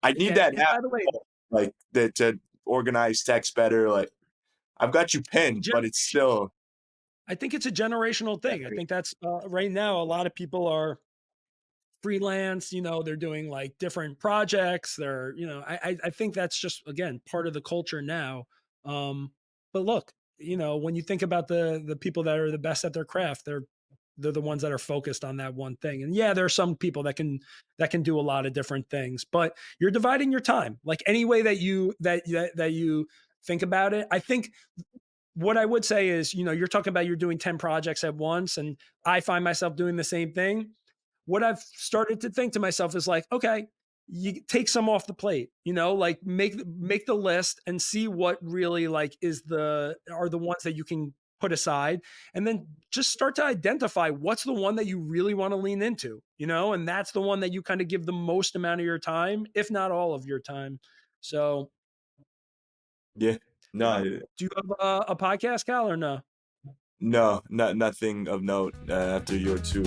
I need that app, by the way, like to organize text better. Like I've got you pinned, but it's still. I think it's a generational thing. I think that's right now a lot of people are freelance. They're doing like different projects. They're I think that's just again part of the culture now. But look, when you think about the people that are the best at their craft, they're the ones that are focused on that one thing. And yeah, there are some people that can do a lot of different things, but you're dividing your time like any way that you think about it. I think what I would say is, you're talking about you're doing 10 projects at once, and I find myself doing the same thing. What I've started to think to myself is like, okay, you take some off the plate, like make the list and see what really like are the ones that you can put aside, and then just start to identify what's the one that you really want to lean into, and that's the one that you kind of give the most amount of your time, if not all of your time. So Yeah. No, do you have a podcast, Cal, or no? no, nothing of note after your two.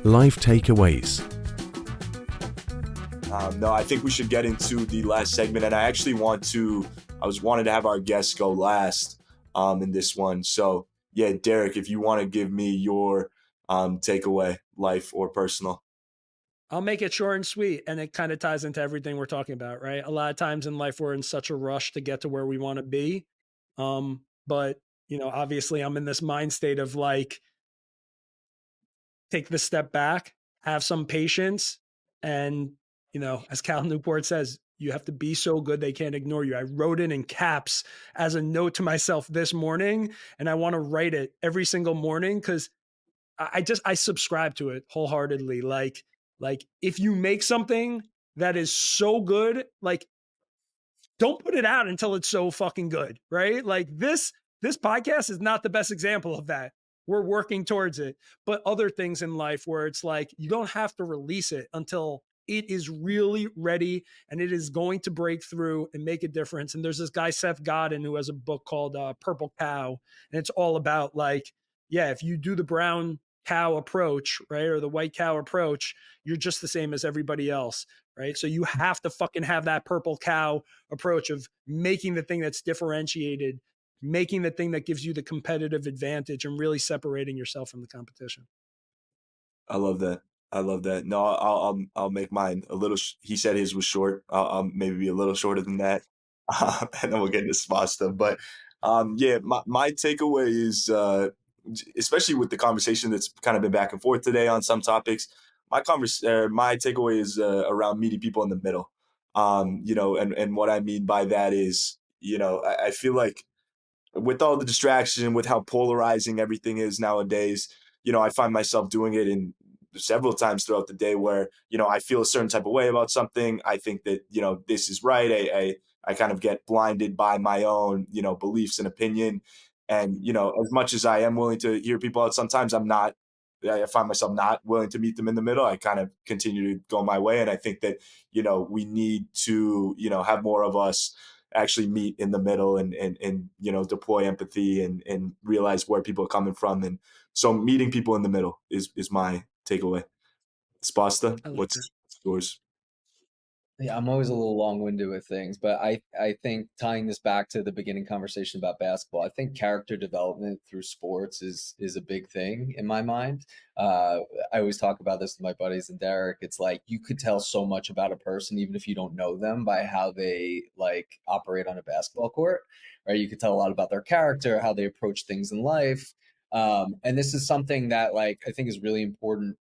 Life takeaways. No, I think we should get into the last segment, and I actually wanted to have our guests go last in this one. So yeah, Derek, if you want to give me your takeaway, life or personal. I'll make it short and sweet, and it kind of ties into everything we're talking about, right? A lot of times in life, we're in such a rush to get to where we want to be. But, obviously I'm in this mind state of like, take the step back, have some patience. And, as Cal Newport says, you have to be so good they can't ignore you. I wrote it in caps as a note to myself this morning, and I want to write it every single morning because I subscribe to it wholeheartedly. Like if you make something that is so good, like don't put it out until it's so fucking good, right? Like this podcast is not the best example of that. We're working towards it, but other things in life where it's like you don't have to release it until it is really ready and it is going to break through and make a difference. And there's this guy, Seth Godin, who has a book called Purple Cow. And it's all about like, yeah, if you do the brown cow approach, right, or the white cow approach, you're just the same as everybody else, right? So you have to fucking have that purple cow approach of making the thing that's differentiated, making the thing that gives you the competitive advantage, and really separating yourself from the competition. I love that. No, I'll make mine a little. He said his was short. I'll maybe be a little shorter than that, and then we'll get into Spasta. But yeah, my takeaway is, especially with the conversation that's kind of been back and forth today on some topics. My takeaway is around meeting people in the middle. And what I mean by that is, I feel like with all the distraction, with how polarizing everything is nowadays, I find myself doing it in several times throughout the day where, I feel a certain type of way about something. I think that, this is right. I kind of get blinded by my own, beliefs and opinion. And, as much as I am willing to hear people out, sometimes I find myself not willing to meet them in the middle. I kind of continue to go my way. And I think that, we need to, have more of us actually meet in the middle and deploy empathy and realize where people are coming from. And so meeting people in the middle is my takeaway. Spasta, what's yours? Yeah, I'm always a little long-winded with things, but I think tying this back to the beginning conversation about basketball, I think character development through sports is a big thing in my mind. I always talk about this with my buddies and Derek. It's like you could tell so much about a person even if you don't know them by how they like operate on a basketball court, right? You could tell a lot about their character, how they approach things in life. And this is something that like I think is really important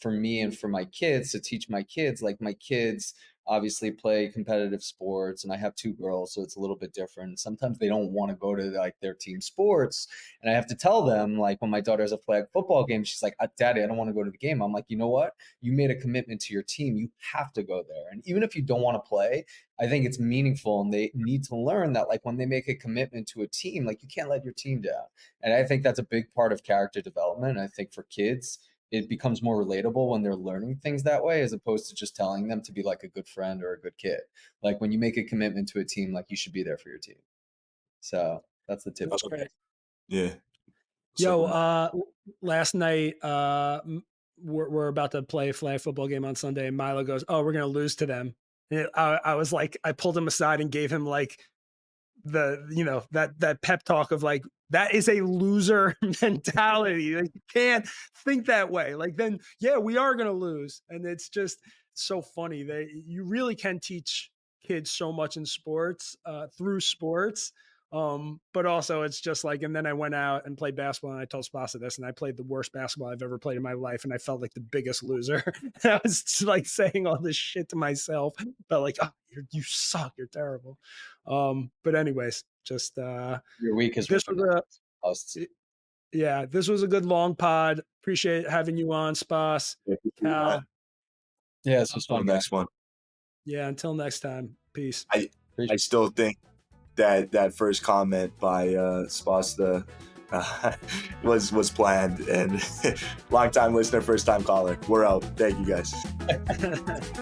for me and for my kids to teach my kids. Like my kids obviously play competitive sports and I have two girls, so it's a little bit different. Sometimes they don't want to go to like their team sports and I have to tell them, like when my daughter has a flag football game, she's like, Daddy, I don't want to go to the game. I'm like, you know what, you made a commitment to your team, you have to go there. And even if you don't want to play, I think it's meaningful and they need to learn that like when they make a commitment to a team, like you can't let your team down. And I think that's a big part of character development. I think for kids it becomes more relatable when they're learning things that way, as opposed to just telling them to be like a good friend or a good kid. Like when you make a commitment to a team, like you should be there for your team. So that's the tip. Yeah. Yo, last night, we're about to play a flag football game on Sunday, and Milo goes, "Oh, we're gonna lose to them." And I was like, I pulled him aside and gave him like that pep talk of like, that is a loser mentality. Like, you can't think that way. Like, then yeah, we are gonna lose, and it's just so funny that you really can teach kids so much in sports through sports. But also it's just like, and then I went out and played basketball and I told Spasta this, and I played the worst basketball I've ever played in my life. And I felt like the biggest loser. And I was just like saying all this shit to myself, but like, oh, you suck. You're terrible. But anyways, just, your week is this was yeah, this was a good long pod. Appreciate having you on, Spas, Cal. Yeah, this was fun. Next one. Yeah. Until next time. Peace. I still think that first comment by Sposta was planned. And long time listener, first time caller. We're out. Thank you guys.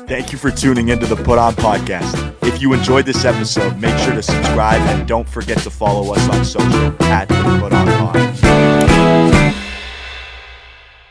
Thank you for tuning into the Put On podcast. If you enjoyed this episode, make sure to subscribe and don't forget to follow us on social at the Put On Pod.